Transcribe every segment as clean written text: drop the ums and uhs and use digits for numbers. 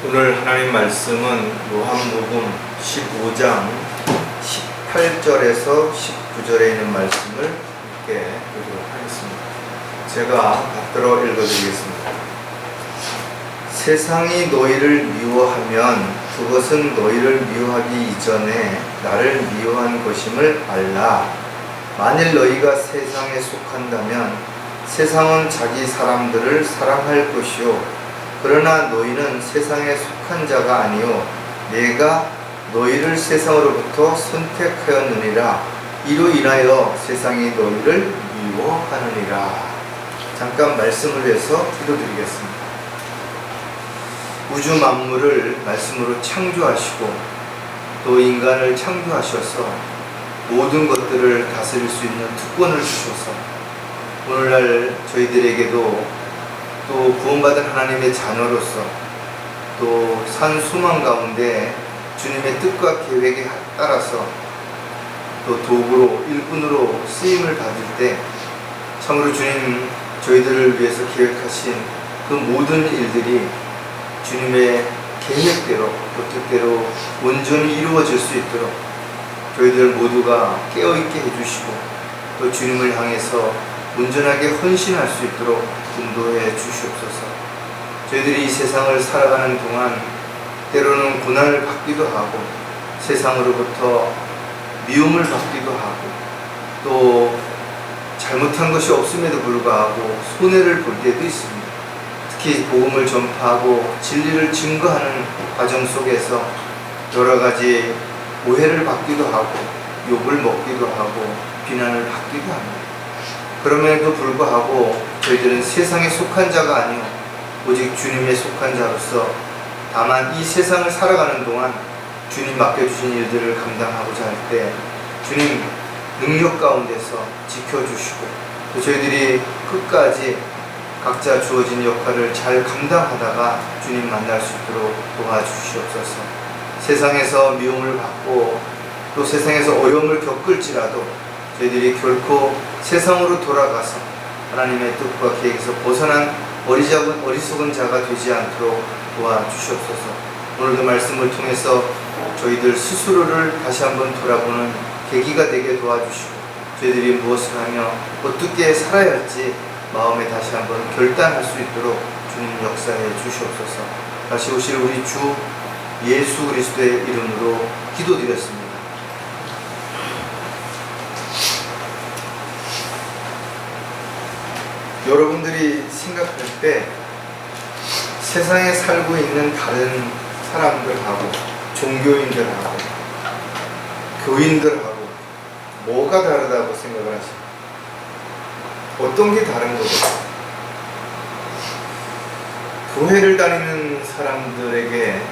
오늘 하나님 말씀은 요한복음 15장 18절에서 19절에 있는 말씀을 함께 보도록 하겠습니다. 제가 받들어 읽어드리겠습니다. 세상이 너희를 미워하면 그것은 너희를 미워하기 이전에 나를 미워한 것임을 알라. 만일 너희가 세상에 속한다면 세상은 자기 사람들을 사랑할 것이요 그러나 너희는 세상에 속한 자가 아니요 내가 너희를 세상으로부터 선택하였느니라. 이로 인하여 세상이 너희를 미워하느니라. 잠깐 말씀을 위해서 기도드리겠습니다. 우주 만물을 말씀으로 창조하시고 또 인간을 창조하셔서 모든 것들을 다스릴 수 있는 특권을 주셔서 오늘날 저희들에게도 또 구원받은 하나님의 자녀로서 또 산 소망 가운데 주님의 뜻과 계획에 따라서 또 도구로 일꾼으로 쓰임을 받을 때 참으로 주님 저희들을 위해서 계획하신 그 모든 일들이 주님의 계획대로 또 뜻대로 온전히 이루어질 수 있도록 저희들 모두가 깨어있게 해주시고 또 주님을 향해서 온전하게 헌신할 수 있도록 인도해 주시옵소서. 저희들이 이 세상을 살아가는 동안 때로는 고난을 받기도 하고 세상으로부터 미움을 받기도 하고 또 잘못한 것이 없음에도 불구하고 손해를 볼 때도 있습니다. 특히 복음을 전파하고 진리를 증거하는 과정 속에서 여러 가지 오해를 받기도 하고 욕을 먹기도 하고 비난을 받기도 합니다. 그럼에도 불구하고 저희들은 세상에 속한 자가 아니요 오직 주님에 속한 자로서 다만 이 세상을 살아가는 동안 주님 맡겨주신 일들을 감당하고자 할 때 주님 능력 가운데서 지켜주시고 또 저희들이 끝까지 각자 주어진 역할을 잘 감당하다가 주님 만날 수 있도록 도와주시옵소서. 세상에서 미움을 받고 또 세상에서 어려움을 겪을지라도 저희들이 결코 세상으로 돌아가서 하나님의 뜻과 계획에서 벗어난 어리석은 자가 되지 않도록 도와주시옵소서. 오늘도 말씀을 통해서 저희들 스스로를 다시 한번 돌아보는 계기가 되게 도와주시고 저희들이 무엇을 하며 어떻게 살아야 할지 마음에 다시 한번 결단할 수 있도록 주님 역사해 주시옵소서. 다시 오실 우리 주 예수 그리스도의 이름으로 기도드렸습니다. 여러분들이 생각할 때 세상에 살고 있는 다른 사람들하고 종교인들하고 교인들하고 뭐가 다르다고 생각을 하십니까? 어떤 게 다른 거죠? 교회를 다니는 사람들에게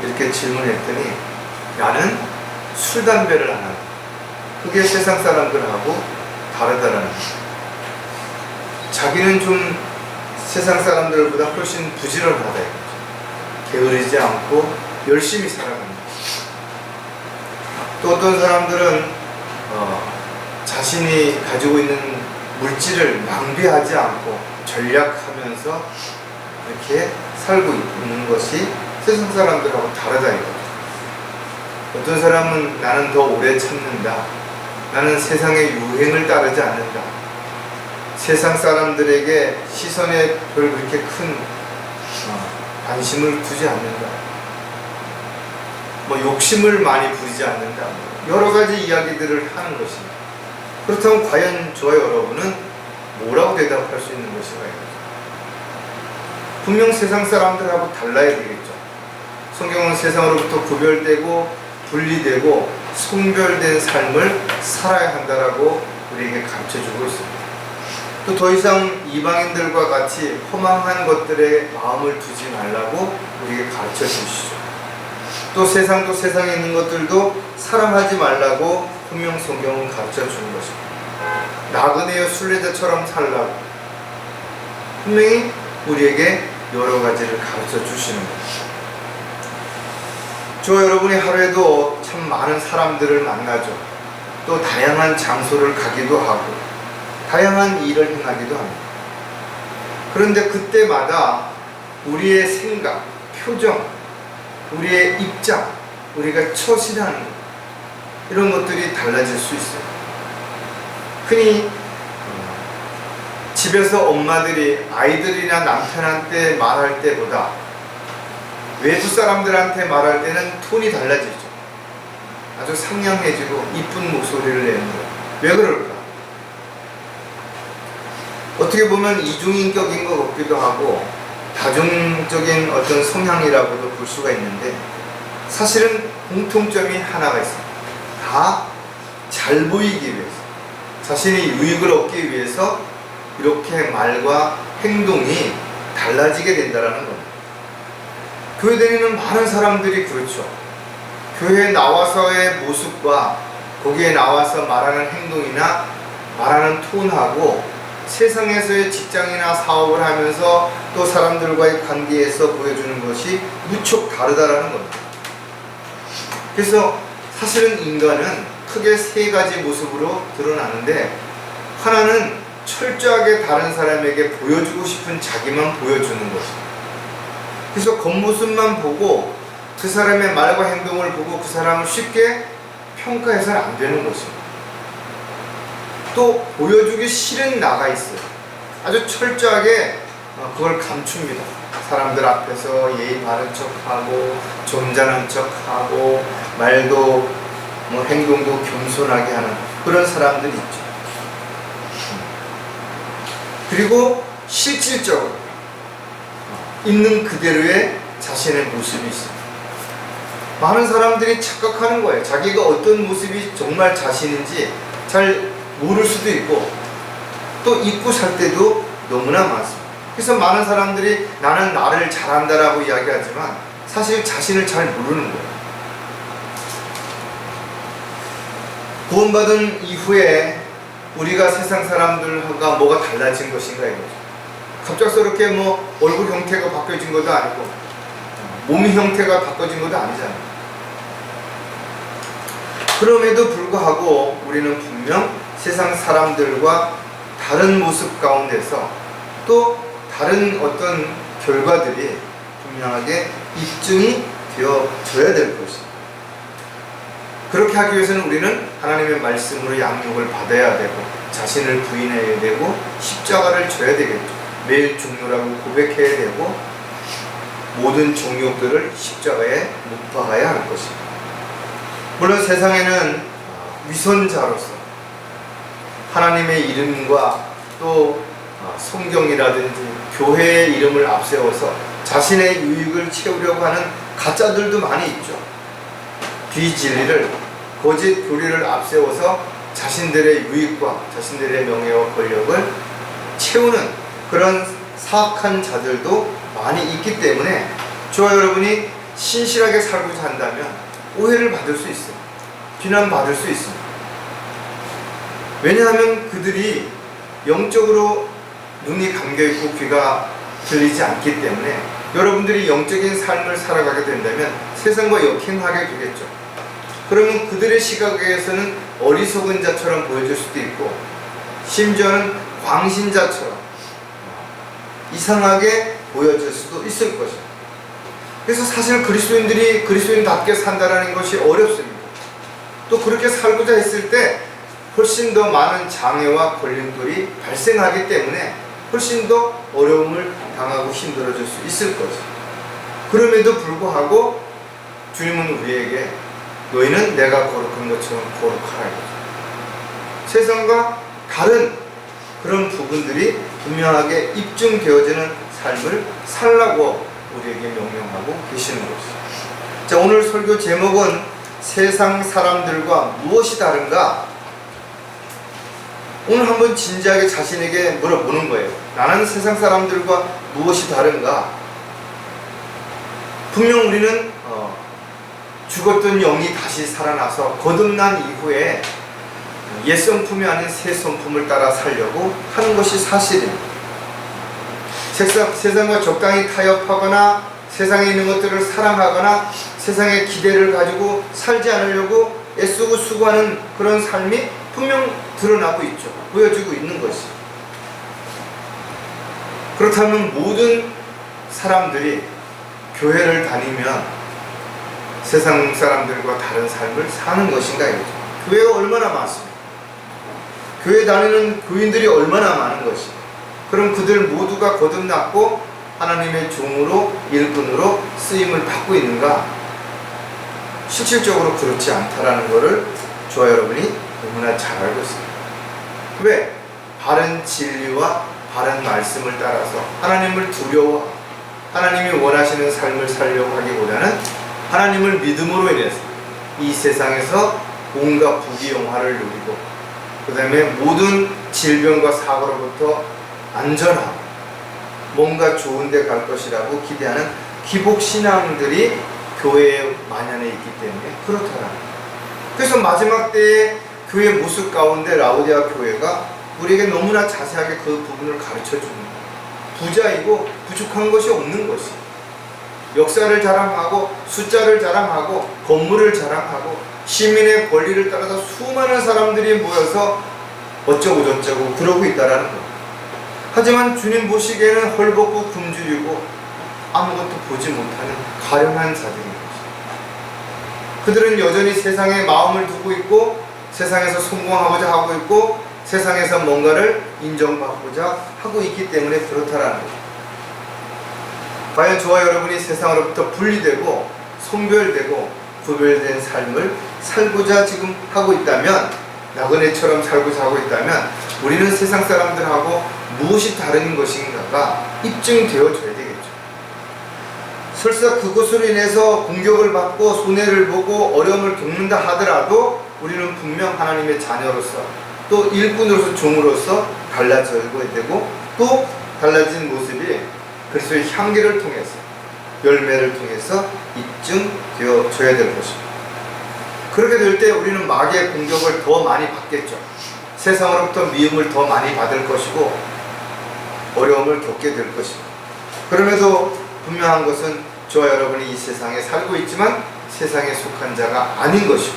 이렇게 질문했더니 나는 술, 담배를 안 한다. 그게 세상 사람들하고 다르다는 거죠. 자기는 좀 세상 사람들보다 훨씬 부지런하다. 게으르지 않고 열심히 살아간다. 또 어떤 사람들은 자신이 가지고 있는 물질을 낭비하지 않고 절약하면서 이렇게 살고 있는 것이 세상 사람들하고 다르다 이거죠. 어떤 사람은 나는 더 오래 참는다. 나는 세상의 유행을 따르지 않는다. 세상 사람들에게 시선에 별 그렇게 큰 관심을 두지 않는다. 욕심을 많이 부리지 않는다. 여러 가지 이야기들을 하는 것입니다. 그렇다면 과연 저와 여러분은 뭐라고 대답할 수 있는 것인가요? 분명 세상 사람들하고 달라야 되겠죠. 성경은 세상으로부터 구별되고 분리되고 성별된 삶을 살아야 한다라고 우리에게 가르쳐주고 있습니다. 또 더 이상 이방인들과 같이 허망한 것들에 마음을 두지 말라고 우리에게 가르쳐 주시죠. 또 세상도 세상에 있는 것들도 사랑하지 말라고 분명 성경은 가르쳐 주는 것입니다. 나그네여 순례자처럼 살라고 분명히 우리에게 여러 가지를 가르쳐 주시는 것입니다. 저 여러분이 하루에도 참 많은 사람들을 만나죠. 또 다양한 장소를 가기도 하고 다양한 일을 행하기도 합니다. 그런데 그때마다 우리의 생각, 표정, 우리의 입장, 우리가 처신하는 것, 이런 것들이 달라질 수 있어요. 흔히 집에서 엄마들이 아이들이나 남편한테 말할 때보다 외부 사람들한테 말할 때는 톤이 달라지죠. 아주 상냥해지고 이쁜 목소리를 내는 거예요. 왜 그럴까? 어떻게 보면 이중인격인 것 같기도 하고 다중적인 어떤 성향이라고도 볼 수가 있는데, 사실은 공통점이 하나가 있습니다. 다 잘 보이기 위해서, 자신의 유익을 얻기 위해서 이렇게 말과 행동이 달라지게 된다는 겁니다. 교회 다니는 많은 사람들이 그렇죠. 교회에 나와서의 모습과 거기에 나와서 말하는 행동이나 말하는 톤하고 세상에서의 직장이나 사업을 하면서 또 사람들과의 관계에서 보여주는 것이 무척 다르다라는 겁니다. 그래서 사실은 인간은 크게 세 가지 모습으로 드러나는데, 하나는 철저하게 다른 사람에게 보여주고 싶은 자기만 보여주는 것입니다. 그래서 겉모습만 보고 그 사람의 말과 행동을 보고 그 사람을 쉽게 평가해서는 안 되는 것입니다. 또 보여주기 싫은 나가 있어요. 아주 철저하게 그걸 감춥니다. 사람들 앞에서 예의 바른 척하고 점잖은 척하고 말도 행동도 겸손하게 하는 그런 사람들이 있죠. 그리고 실질적으로 있는 그대로의 자신의 모습이 있습니다. 많은 사람들이 착각하는 거예요. 자기가 어떤 모습이 정말 자신인지 잘 모를 수도 있고, 또 잊고 살 때도 너무나 많습니다. 그래서 많은 사람들이 나는 나를 잘한다라고 이야기하지만 사실 자신을 잘 모르는 거예요. 구원받은 이후에 우리가 세상 사람들과 뭐가 달라진 것인가 이거죠. 갑작스럽게 얼굴 형태가 바뀌어진 것도 아니고 몸 형태가 바뀌어진 것도 아니잖아요. 그럼에도 불구하고 우리는 분명 세상 사람들과 다른 모습 가운데서 또 다른 어떤 결과들이 분명하게 입증이 되어져야 될 것입니다. 그렇게 하기 위해서는 우리는 하나님의 말씀으로 양육을 받아야 되고 자신을 부인해야 되고 십자가를 져야 되겠죠. 매일 죽노라고 고백해야 되고 모든 정욕들을 십자가에 못 박아야 할 것입니다. 물론 세상에는 위선자로서 하나님의 이름과 또 성경이라든지 교회의 이름을 앞세워서 자신의 유익을 채우려고 하는 가짜들도 많이 있죠. 비진리를, 거짓 교리를 앞세워서 자신들의 유익과 자신들의 명예와 권력을 채우는 그런 사악한 자들도 많이 있기 때문에 저와 여러분이 신실하게 살고자 한다면 오해를 받을 수 있어요. 비난받을 수 있습니다. 왜냐하면 그들이 영적으로 눈이 감겨있고 귀가 들리지 않기 때문에 여러분들이 영적인 삶을 살아가게 된다면 세상과 역행하게 되겠죠. 그러면 그들의 시각에서는 어리석은 자처럼 보여질 수도 있고 심지어는 광신자처럼 이상하게 보여질 수도 있을 것입니다. 그래서 사실 그리스도인들이 그리스도인답게 산다는 것이 어렵습니다. 또 그렇게 살고자 했을 때 훨씬 더 많은 장애와 걸림돌이 발생하기 때문에 훨씬 더 어려움을 당하고 힘들어질 수 있을 것입니다. 그럼에도 불구하고 주님은 우리에게 너희는 내가 거룩한 것처럼 거룩하라 이거죠. 세상과 다른 그런 부분들이 분명하게 입증되어지는 삶을 살라고 우리에게 명령하고 계시는 것이죠. 자, 오늘 설교 제목은 세상 사람들과 무엇이 다른가? 오늘 한번 진지하게 자신에게 물어보는 거예요. 나는 세상 사람들과 무엇이 다른가? 분명 우리는 죽었던 영이 다시 살아나서 거듭난 이후에 옛 성품이 아닌 새 성품을 따라 살려고 하는 것이 사실입니다. 세상과 적당히 타협하거나 세상에 있는 것들을 사랑하거나 세상의 기대를 가지고 살지 않으려고 애쓰고 수고하는 그런 삶이 분명 드러나고 있죠. 보여지고 있는 것이죠. 그렇다면 모든 사람들이 교회를 다니면 세상 사람들과 다른 삶을 사는 것인가 이거죠. 교회가 얼마나 많습니까? 교회 다니는 교인들이 얼마나 많은 것이. 그럼 그들 모두가 거듭났고 하나님의 종으로 일꾼으로 쓰임을 받고 있는가? 실질적으로 그렇지 않다라는 것을 저와 여러분이 너무나 잘 알고 있습니다. 왜? 바른 진리와 바른 말씀을 따라서 하나님을 두려워 하나님이 원하시는 삶을 살려고 하기보다는 하나님을 믿음으로 인해서 이 세상에서 온갖 부귀영화를 누리고 그 다음에 모든 질병과 사고로부터 안전하고 뭔가 좋은 데 갈 것이라고 기대하는 기복신앙들이 교회에 만연해 있기 때문에 그렇더라고요. 그래서 마지막 때의 교회 모습 가운데 라오디아 교회가 우리에게 너무나 자세하게 그 부분을 가르쳐 줍니다. 부자이고 부족한 것이 없는 것이. 역사를 자랑하고 숫자를 자랑하고 건물을 자랑하고 시민의 권리를 따라서 수많은 사람들이 모여서 어쩌고 저쩌고 그러고 있다라는 것. 하지만 주님 보시기에는 헐벗고 굶주리고 아무것도 보지 못하는 가련한 자들인 것입니다. 그들은 여전히 세상에 마음을 두고 있고 세상에서 성공하고자 하고 있고 세상에서 뭔가를 인정받고자 하고 있기 때문에 그렇다라는 거죠. 과연 저와 여러분이 세상으로부터 분리되고 성별되고 구별된 삶을 살고자 지금 하고 있다면, 나그네처럼 살고자 하고 있다면 우리는 세상 사람들하고 무엇이 다른 것인가가 입증되어져야 되겠죠. 설사 그것으로 인해서 공격을 받고 손해를 보고 어려움을 겪는다 하더라도 우리는 분명 하나님의 자녀로서 또 일꾼으로서 종으로서 달라져야 되고, 또 달라진 모습이 그리스도의 향기를 통해서 열매를 통해서 입증되어져야 될 것입니다. 그렇게 될 때 우리는 마귀의 공격을 더 많이 받겠죠. 세상으로부터 미움을 더 많이 받을 것이고 어려움을 겪게 될 것입니다. 그럼에도 분명한 것은 저와 여러분이 이 세상에 살고 있지만 세상에 속한 자가 아닌 것이고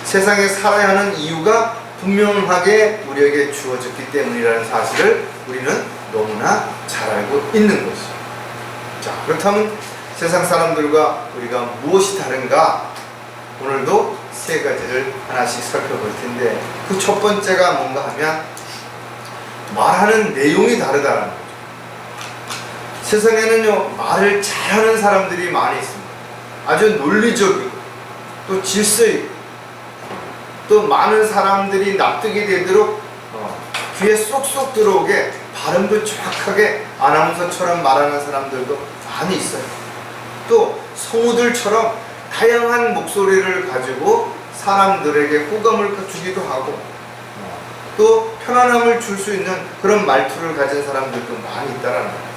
세상에 살아야 하는 이유가 분명하게 우리에게 주어졌기 때문이라는 사실을 우리는 너무나 잘 알고 있는 것이죠. 자, 그렇다면 세상 사람들과 우리가 무엇이 다른가? 오늘도 세 가지를 하나씩 살펴볼 텐데, 그 첫 번째가 뭔가 하면 말하는 내용이 다르다는 거죠. 세상에는요, 말을 잘하는 사람들이 많이 있습니다. 아주 논리적이고 또 질서 있고 또 많은 사람들이 납득이 되도록 귀에 쏙쏙 들어오게 발음도 정확하게 아나운서처럼 말하는 사람들도 많이 있어요. 또 성우들처럼 다양한 목소리를 가지고 사람들에게 호감을 주기도 하고 또 편안함을 줄 수 있는 그런 말투를 가진 사람들도 많이 있다라는 거예요.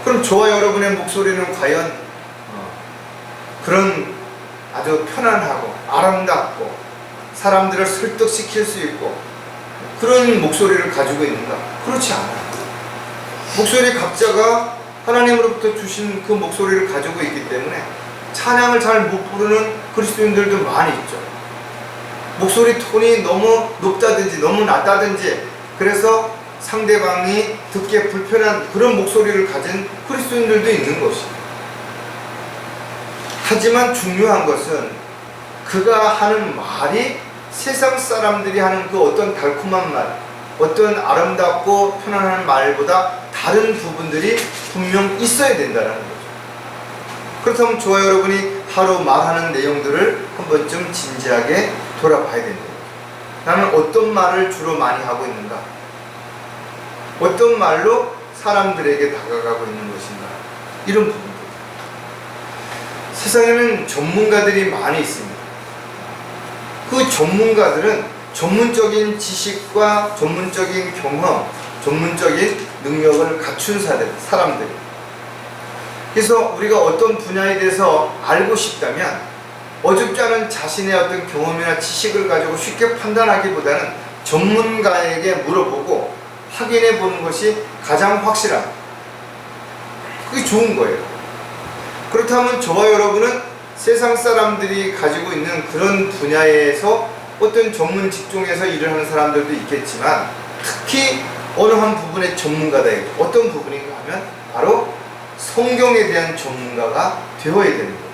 그럼 저와 여러분의 목소리는 과연 그런 아주 편안하고 아름답고 사람들을 설득시킬 수 있고 그런 목소리를 가지고 있는가? 그렇지 않아요. 목소리 각자가 하나님으로부터 주신 그 목소리를 가지고 있기 때문에 찬양을 잘 못 부르는 그리스도인들도 많이 있죠. 목소리 톤이 너무 높다든지 너무 낮다든지 그래서 상대방이 듣기에 불편한 그런 목소리를 가진 그리스도인들도 있는 것입니다. 하지만 중요한 것은 그가 하는 말이 세상 사람들이 하는 그 어떤 달콤한 말, 어떤 아름답고 편안한 말보다 다른 부분들이 분명 있어야 된다는 거죠. 그렇다면 저와 여러분이 하루 말하는 내용들을 한 번쯤 진지하게 돌아봐야 된다. 나는 어떤 말을 주로 많이 하고 있는가? 어떤 말로 사람들에게 다가가고 있는 것인가? 이런 부분들. 세상에는 전문가들이 많이 있습니다. 그 전문가들은 전문적인 지식과 전문적인 경험, 전문적인 능력을 갖춘 사람들. 그래서 우리가 어떤 분야에 대해서 알고 싶다면 어줍지 않은 자신의 어떤 경험이나 지식을 가지고 쉽게 판단하기보다는 전문가에게 물어보고 확인해 보는 것이 가장 확실합니다. 그게 좋은 거예요. 그렇다면 저와 여러분은 세상 사람들이 가지고 있는 그런 분야에서 어떤 전문 직종에서 일을 하는 사람들도 있겠지만 특히 어느 한 부분의 전문가다. 어떤 부분인가 하면 바로 성경에 대한 전문가가 되어야 되는 거죠.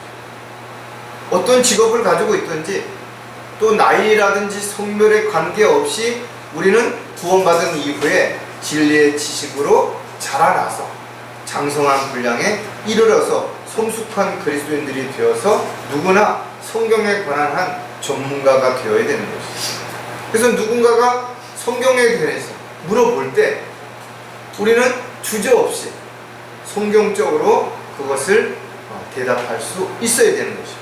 어떤 직업을 가지고 있든지 또 나이라든지 성별에 관계없이 우리는 구원받은 이후에 진리의 지식으로 자라나서 장성한 분량에 이르러서 성숙한 그리스도인들이 되어서 누구나 성경에 관한 한 전문가가 되어야 되는 것이죠. 그래서 누군가가 성경에 대해서 물어볼 때 우리는 주저없이 성경적으로 그것을 대답할 수 있어야 되는 것이죠.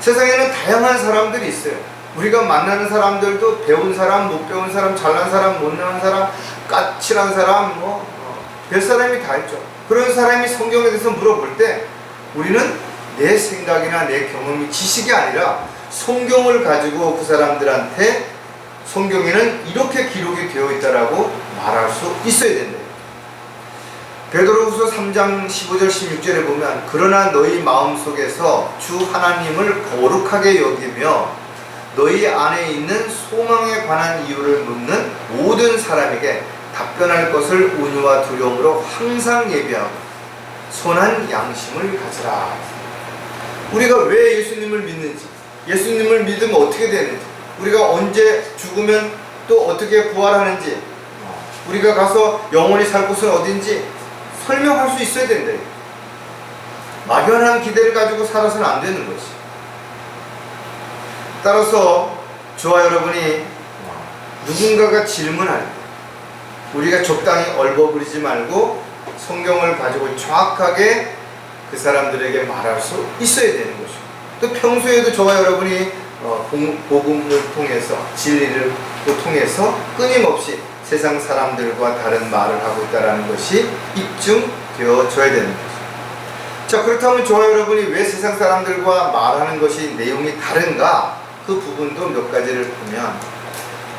세상에는 다양한 사람들이 있어요. 우리가 만나는 사람들도 배운 사람, 못 배운 사람, 잘난 사람, 못난 사람, 까칠한 사람, 별 사람이 다 있죠. 그런 사람이 성경에 대해서 물어볼 때 우리는 내 생각이나 내 경험이 지식이 아니라 성경을 가지고 그 사람들한테 성경에는 이렇게 기록이 되어 있다라고 말할 수 있어야 된다. 베드로후서 3장 15절 16절에 보면 그러나 너희 마음속에서 주 하나님을 거룩하게 여기며 너희 안에 있는 소망에 관한 이유를 묻는 모든 사람에게 답변할 것을 온유와 두려움으로 항상 예비하고 선한 양심을 가지라. 우리가 왜 예수님을 믿는지, 예수님을 믿으면 어떻게 되는지, 우리가 언제 죽으면 또 어떻게 부활하는지, 우리가 가서 영원히 살 곳은 어딘지 설명할 수 있어야 된다. 막연한 기대를 가지고 살아서는 안 되는 것이. 따라서 저와 여러분이 누군가가 질문할 때 우리가 적당히 얼버무리지 말고 성경을 가지고 정확하게 그 사람들에게 말할 수 있어야 되는 것이고, 또 평소에도 저와 여러분이 복음을 통해서 진리를 통해서 끊임없이 세상 사람들과 다른 말을 하고 있다는 것이 입증되어져야 되는 것이죠. 자, 그렇다면 저와 여러분이 왜 세상 사람들과 말하는 것이 내용이 다른가? 그 부분도 몇 가지를 보면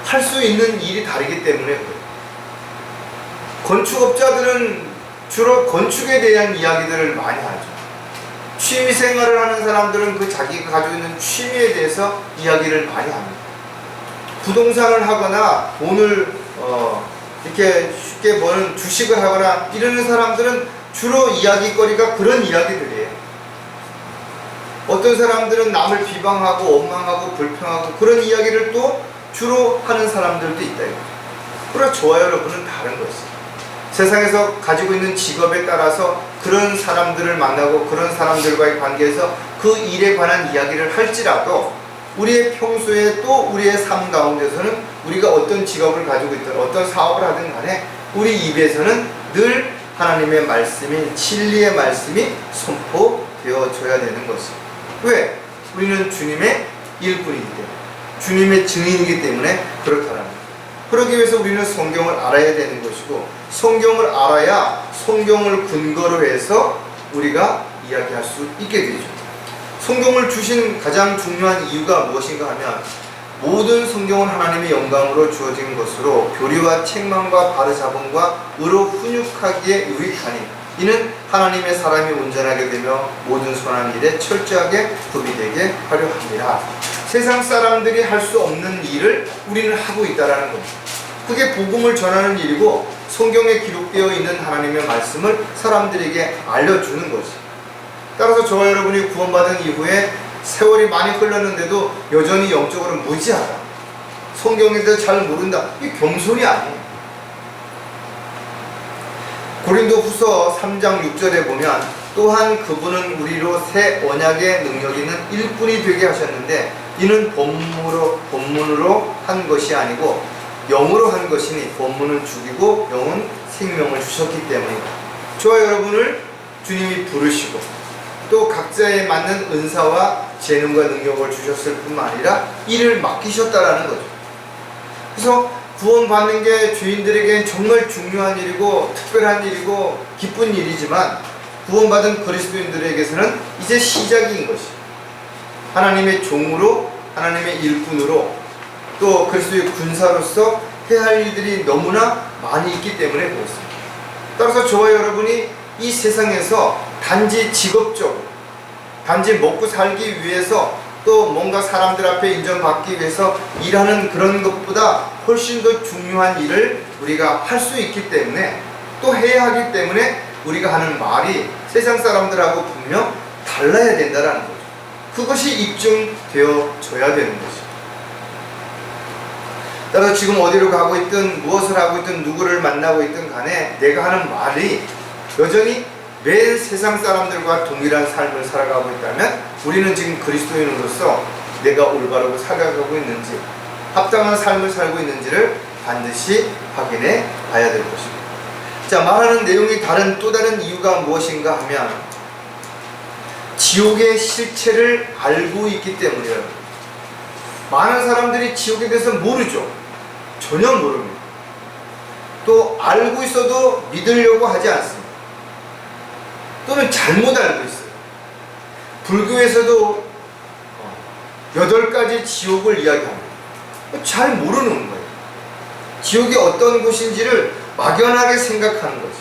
할 수 있는 일이 다르기 때문에 그래요. 건축업자들은 주로 건축에 대한 이야기들을 많이 하죠. 취미생활을 하는 사람들은 그 자기가 가지고 있는 취미에 대해서 이야기를 많이 합니다. 부동산을 하거나 돈을 이렇게 쉽게 버는 주식을 하거나 이러는 사람들은 주로 이야기거리가 그런 이야기들이에요. 어떤 사람들은 남을 비방하고 원망하고 불평하고 그런 이야기를 또 주로 하는 사람들도 있다. 그러나 저와 여러분은 다른 것이에요. 세상에서 가지고 있는 직업에 따라서 그런 사람들을 만나고 그런 사람들과의 관계에서 그 일에 관한 이야기를 할지라도 우리의 평소에 또 우리의 삶 가운데서는 우리가 어떤 직업을 가지고 있든 어떤 사업을 하든 간에 우리 입에서는 늘 하나님의 말씀인 진리의 말씀이 선포되어져야 되는 것입니다. 왜? 우리는 주님의 일꾼이기 때문에, 주님의 증인이기 때문에 그렇다는 거예요. 그러기 위해서 우리는 성경을 알아야 되는 것이고, 성경을 알아야 성경을 근거로 해서 우리가 이야기할 수 있게 되죠. 성경을 주신 가장 중요한 이유가 무엇인가 하면 모든 성경은 하나님의 영광으로 주어진 것으로 교리와 책망과 바르잡음과 의로 훈육하기에 유익하니 이는 하나님의 사람이 온전하게 되며 모든 선한 일에 철저하게 구비되게 하려 합니다. 세상 사람들이 할 수 없는 일을 우리는 하고 있다는 겁니다. 그게 복음을 전하는 일이고 성경에 기록되어 있는 하나님의 말씀을 사람들에게 알려주는 거지. 따라서 저와 여러분이 구원받은 이후에 세월이 많이 흘렀는데도 여전히 영적으로 무지하다, 성경에 대해서 잘 모른다, 이게 겸손이 아니에요. 고린도후서 3장 6절에 보면 또한 그분은 우리로 새 언약의 능력 있는 일꾼이 되게 하셨는데 이는 본문으로 한 것이 아니고 영으로 한 것이니 본문은 죽이고 영은 생명을 주셨기 때문이다. 저와 여러분을 주님이 부르시고 또 각자에 맞는 은사와 재능과 능력을 주셨을 뿐만 아니라 일을 맡기셨다라는 거죠. 그래서 구원받는 게 주인들에겐 정말 중요한 일이고 특별한 일이고 기쁜 일이지만 구원받은 그리스도인들에게서는 이제 시작인 것이, 하나님의 종으로, 하나님의 일꾼으로, 또 그리스도의 군사로서 해야 할 일들이 너무나 많이 있기 때문에 그렇습니다. 따라서 저와 여러분이 이 세상에서 단지 직업적으로, 단지 먹고 살기 위해서 또 뭔가 사람들 앞에 인정받기 위해서 일하는 그런 것보다 훨씬 더 중요한 일을 우리가 할 수 있기 때문에, 또 해야 하기 때문에 우리가 하는 말이 세상 사람들하고 분명 달라야 된다는 거죠. 그것이 입증되어져야 되는 거죠. 따라서 지금 어디로 가고 있든 무엇을 하고 있든 누구를 만나고 있든 간에 내가 하는 말이 여전히 매일 세상 사람들과 동일한 삶을 살아가고 있다면 우리는 지금 그리스도인으로서 내가 올바르고 살아가고 있는지 합당한 삶을 살고 있는지를 반드시 확인해 봐야 될 것입니다. 자, 말하는 내용이 또 다른 이유가 무엇인가 하면 지옥의 실체를 알고 있기 때문이에요. 많은 사람들이 지옥에 대해서 모르죠. 전혀 모릅니다. 또 알고 있어도 믿으려고 하지 않습니다. 또는 잘못 알고 있어요. 불교에서도 8가지 지옥을 이야기합니다. 잘 모르는 거예요. 지옥이 어떤 곳인지를 막연하게 생각하는 거지.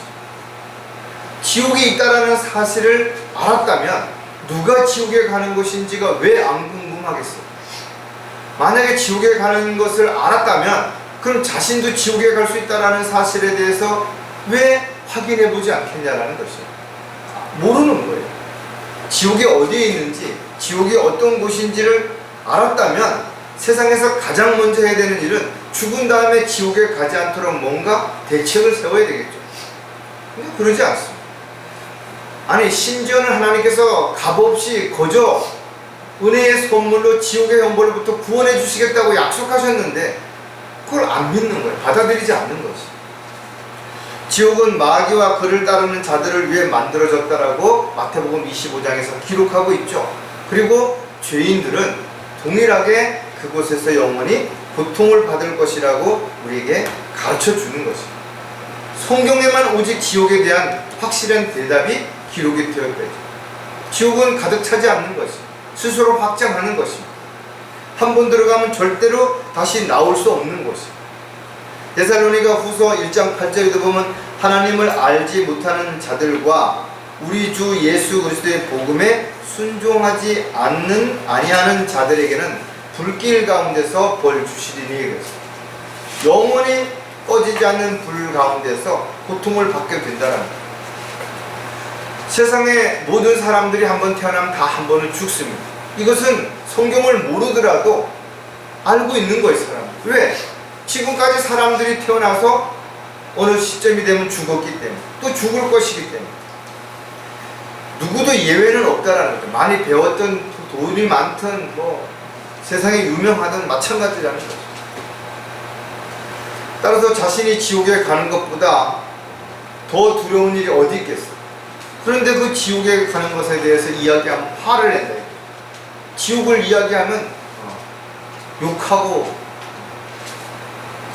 지옥이 있다라는 사실을 알았다면 누가 지옥에 가는 것인지가 왜 안 궁금하겠어요? 만약에 지옥에 가는 것을 알았다면 그럼 자신도 지옥에 갈 수 있다라는 사실에 대해서 왜 확인해 보지 않겠냐라는 것이에요. 모르는 거예요. 지옥이 어디에 있는지, 지옥이 어떤 곳인지를 알았다면 세상에서 가장 먼저 해야 되는 일은 죽은 다음에 지옥에 가지 않도록 뭔가 대책을 세워야 되겠죠. 근데 그러지 않습니다. 아니, 심지어는 하나님께서 값없이 거저 은혜의 선물로 지옥의 형벌로부터 구원해 주시겠다고 약속하셨는데 그걸 안 믿는 거예요. 받아들이지 않는 것이. 지옥은 마귀와 그를 따르는 자들을 위해 만들어졌다라고 마태복음 25장에서 기록하고 있죠. 그리고 죄인들은 동일하게 그곳에서 영원히 고통을 받을 것이라고 우리에게 가르쳐 주는 것입니다. 성경에만 오직 지옥에 대한 확실한 대답이 기록이 되어 있죠. 지옥은 가득 차지 않는 것입니다. 스스로 확장하는 것입니다. 한 번 들어가면 절대로 다시 나올 수 없는 곳입니다. 데살로니가 후서 1장 8절에도 보면 하나님을 알지 못하는 자들과 우리 주 예수 그리스도의 복음에 순종하지 아니하는 자들에게는 불길 가운데서 벌 주시리니 그랬습니다. 영원히 꺼지지 않는 불 가운데서 고통을 받게 된다는 거예요. 세상의 모든 사람들이 한 번 태어나면 다 한 번은 죽습니다. 이것은 성경을 모르더라도 알고 있는 거예요, 사람. 왜? 지금까지 사람들이 태어나서 어느 시점이 되면 죽었기 때문에, 또 죽을 것이기 때문에. 누구도 예외는 없다라는 거죠. 많이 배웠던, 돈이 많든, 세상에 유명하든 마찬가지라는 거죠. 따라서 자신이 지옥에 가는 것보다 더 두려운 일이 어디 있겠어요? 그런데 그 지옥에 가는 것에 대해서 이야기하면 화를 낸다. 지옥을 이야기하면 욕하고,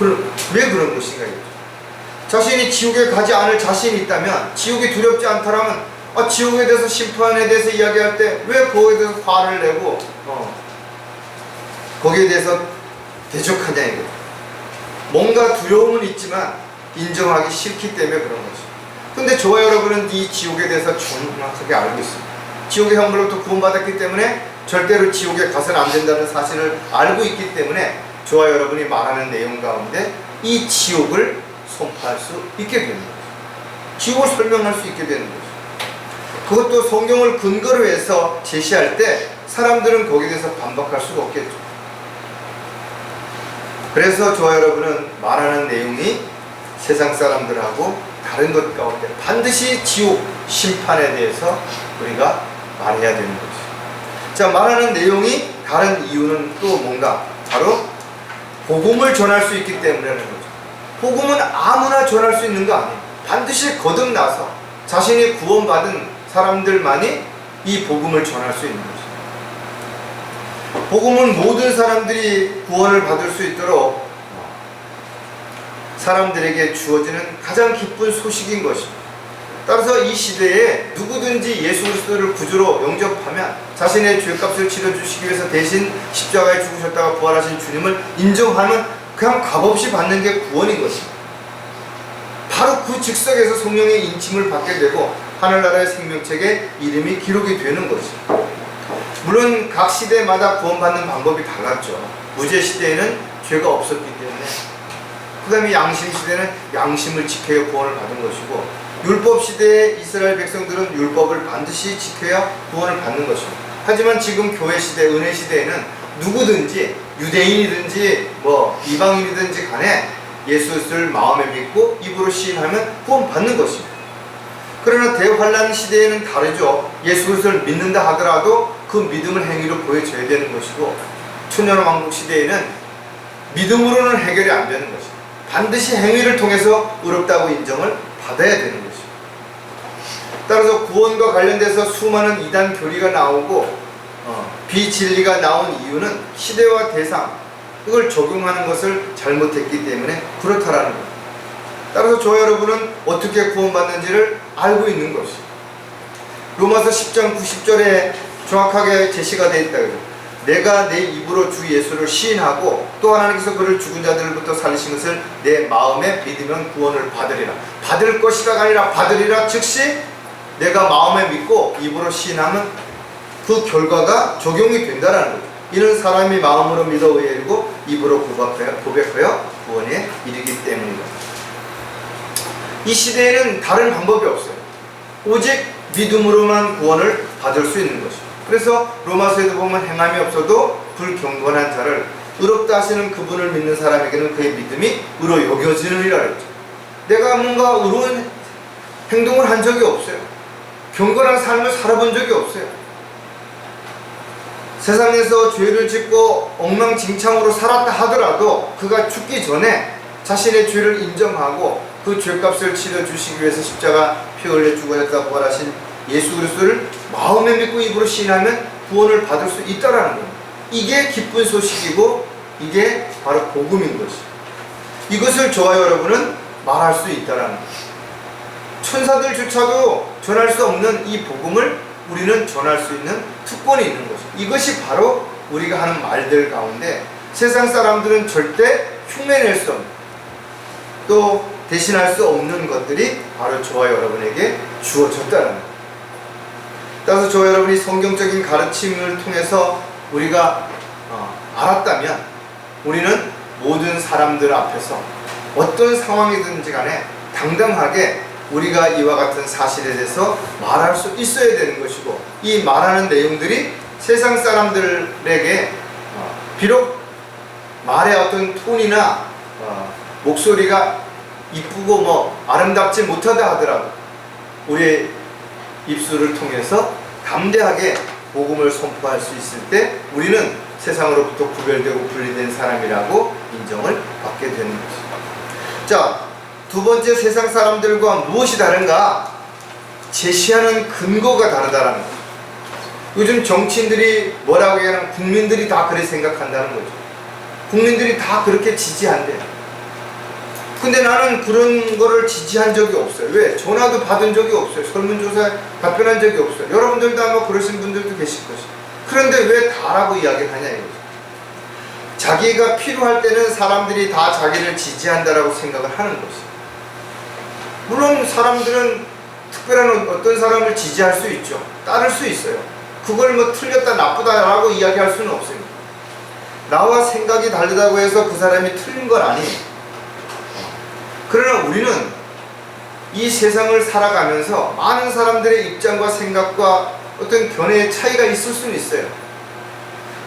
왜 그런 것인가? 자신이 지옥에 가지 않을 자신이 있다면, 지옥이 두렵지 않다라면 지옥에 대해서, 심판에 대해서 이야기할 때 왜 거기에 대해서 화를 내고 거기에 대해서 대적하냐 이거죠. 뭔가 두려움은 있지만 인정하기 싫기 때문에 그런 거죠. 근데 저와 여러분은 이 지옥에 대해서 정확하게 알고 있습니다. 지옥의 형벌로부터 구원받았기 때문에 절대로 지옥에 가서는 안 된다는 사실을 알고 있기 때문에 저와 여러분이 말하는 내용 가운데 이 지옥을 선포할 수 있게 되는 거죠. 지옥을 설명할 수 있게 되는 거죠. 그것도 성경을 근거로 해서 제시할 때 사람들은 거기에 대해서 반박할 수가 없겠죠. 그래서 저와 여러분은 말하는 내용이 세상 사람들하고 다른 것 가운데 반드시 지옥 심판에 대해서 우리가 말해야 되는 거죠. 자, 말하는 내용이 다른 이유는 또 뭔가? 바로 복음을 전할 수 있기 때문이라는 거죠. 복음은 아무나 전할 수 있는 거 아니에요. 반드시 거듭나서 자신이 구원받은 사람들만이 이 복음을 전할 수 있는 거죠. 복음은 모든 사람들이 구원을 받을 수 있도록 사람들에게 주어지는 가장 기쁜 소식인 것입니다. 따라서 이 시대에 누구든지 예수 그리스도를 구주로 영접하면 자신의 죄값을 치러주시기 위해서 대신 십자가에 죽으셨다가 부활하신 주님을 인정하면 그냥 값없이 받는 게 구원인 것입니다. 바로 그 즉석에서 성령의 인침을 받게 되고 하늘나라의 생명책에 이름이 기록이 되는 것입니다. 물론 각 시대마다 구원받는 방법이 달랐죠. 무죄 시대에는 죄가 없었기 때문에 그 다음에 양심 시대는 양심을 지켜야 구원을 받은 것이고, 율법 시대의 이스라엘 백성들은 율법을 반드시 지켜야 구원을 받는 것입니다. 하지만 지금 교회 시대, 은혜 시대에는 누구든지 유대인이든지 뭐 이방인이든지 간에 예수를 마음에 믿고 입으로 시인하면 구원 받는 것입니다. 그러나 대환란 시대에는 다르죠. 예수 그리스도를 믿는다 하더라도 그 믿음을 행위로 보여줘야 되는 것이고, 천년왕국 시대에는 믿음으로는 해결이 안 되는 것입니다. 반드시 행위를 통해서 의롭다고 인정을 받아야 되는 것입니다. 따라서 구원과 관련돼서 수많은 이단 교리가 나오고 비진리가 나온 이유는 시대와 대상, 그걸 적용하는 것을 잘못했기 때문에 그렇다라는 겁니다. 따라서 저와 여러분은 어떻게 구원받는지를 알고 있는 것입니다. 로마서 10장 90절에 정확하게 제시가 되어 있다. 내가 내 입으로 주 예수를 시인하고 또 하나님께서 그를 죽은 자들로부터 살리신 것을 내 마음에 믿으면 구원을 받으리라. 받을 것이라가 아니라 받으리라. 즉시 내가 마음에 믿고 입으로 시인하면 그 결과가 적용이 된다라는 거죠. 이는 사람이 마음으로 믿어 의에 이르고 입으로 고백하여 구원에 이르기 때문이다. 이 시대에는 다른 방법이 없어요. 오직 믿음으로만 구원을 받을 수 있는 것입니다. 그래서 로마서에도 보면 행함이 없어도 불경건한 자를 의롭다 하시는 그분을 믿는 사람에게는 그의 믿음이 의로 여겨지느니라 했죠. 내가 뭔가 의로운 행동을 한 적이 없어요. 경건한 삶을 살아본 적이 없어요. 세상에서 죄를 짓고 엉망진창으로 살았다 하더라도 그가 죽기 전에 자신의 죄를 인정하고 그 죄값을 치러주시기 위해서 십자가 피 흘려 죽어졌다 부활하신 예수 그리스도를 마음에 믿고 입으로 시인하면 구원을 받을 수 있다라는 겁니다. 이게 기쁜 소식이고 이게 바로 복음인 것이죠. 이것을 저와 여러분은 말할 수 있다라는 거죠. 천사들조차도 전할 수 없는 이 복음을 우리는 전할 수 있는 특권이 있는 것이죠. 이것이 바로 우리가 하는 말들 가운데 세상 사람들은 절대 흉내낼 수 없는, 또 대신할 수 없는 것들이 바로 저와 여러분에게 주어졌다는 거예요. 따라서 저와 여러분이 성경적인 가르침을 통해서 우리가 알았다면 우리는 모든 사람들 앞에서 어떤 상황이든지 간에 당당하게 우리가 이와 같은 사실에 대해서 말할 수 있어야 되는 것이고, 이 말하는 내용들이 세상 사람들에게 비록 말의 어떤 톤이나 목소리가 이쁘고 뭐 아름답지 못하다 하더라도 우리의 입술을 통해서 담대하게 복음을 선포할 수 있을 때 우리는 세상으로부터 구별되고 분리된 사람이라고 인정을 받게 되는 것입니다. 자, 두 번째, 세상 사람들과 무엇이 다른가? 제시하는 근거가 다르다는 거죠. 요즘 정치인들이 뭐라고 얘기하면 국민들이 다 그렇게 생각한다는 거죠. 국민들이 다 그렇게 지지한대. 근데 나는 그런 거를 지지한 적이 없어요. 왜? 전화도 받은 적이 없어요. 설문조사에 답변한 적이 없어요. 여러분들도 아마 그러신 분들도 계실 것이에요. 그런데 왜 다라고 이야기를 하냐 이거죠. 자기가 필요할 때는 사람들이 다 자기를 지지한다라고 생각을 하는 것이에요. 물론 사람들은 특별한 어떤 사람을 지지할 수 있죠. 따를 수 있어요. 그걸 뭐 틀렸다 나쁘다라고 이야기할 수는 없습니다. 나와 생각이 다르다고 해서 그 사람이 틀린 건 아니에요. 그러나 우리는 이 세상을 살아가면서 많은 사람들의 입장과 생각과 어떤 견해의 차이가 있을 수는 있어요.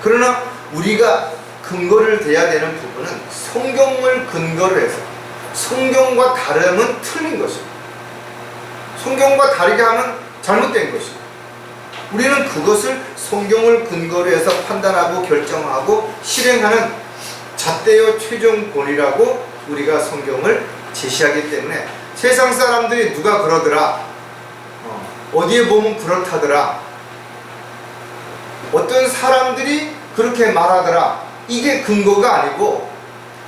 그러나 우리가 근거를 대야 되는 부분은 성경을 근거로 해서, 성경과 다르면 틀린 것입니다. 성경과 다르게 하면 잘못된 것입니다. 우리는 그것을 성경을 근거로 해서 판단하고 결정하고 실행하는 잣대요 최종 권위라고 우리가 성경을 제시하기 때문에 세상 사람들이 누가 그러더라, 어디에 보면 그렇다더라, 어떤 사람들이 그렇게 말하더라, 이게 근거가 아니고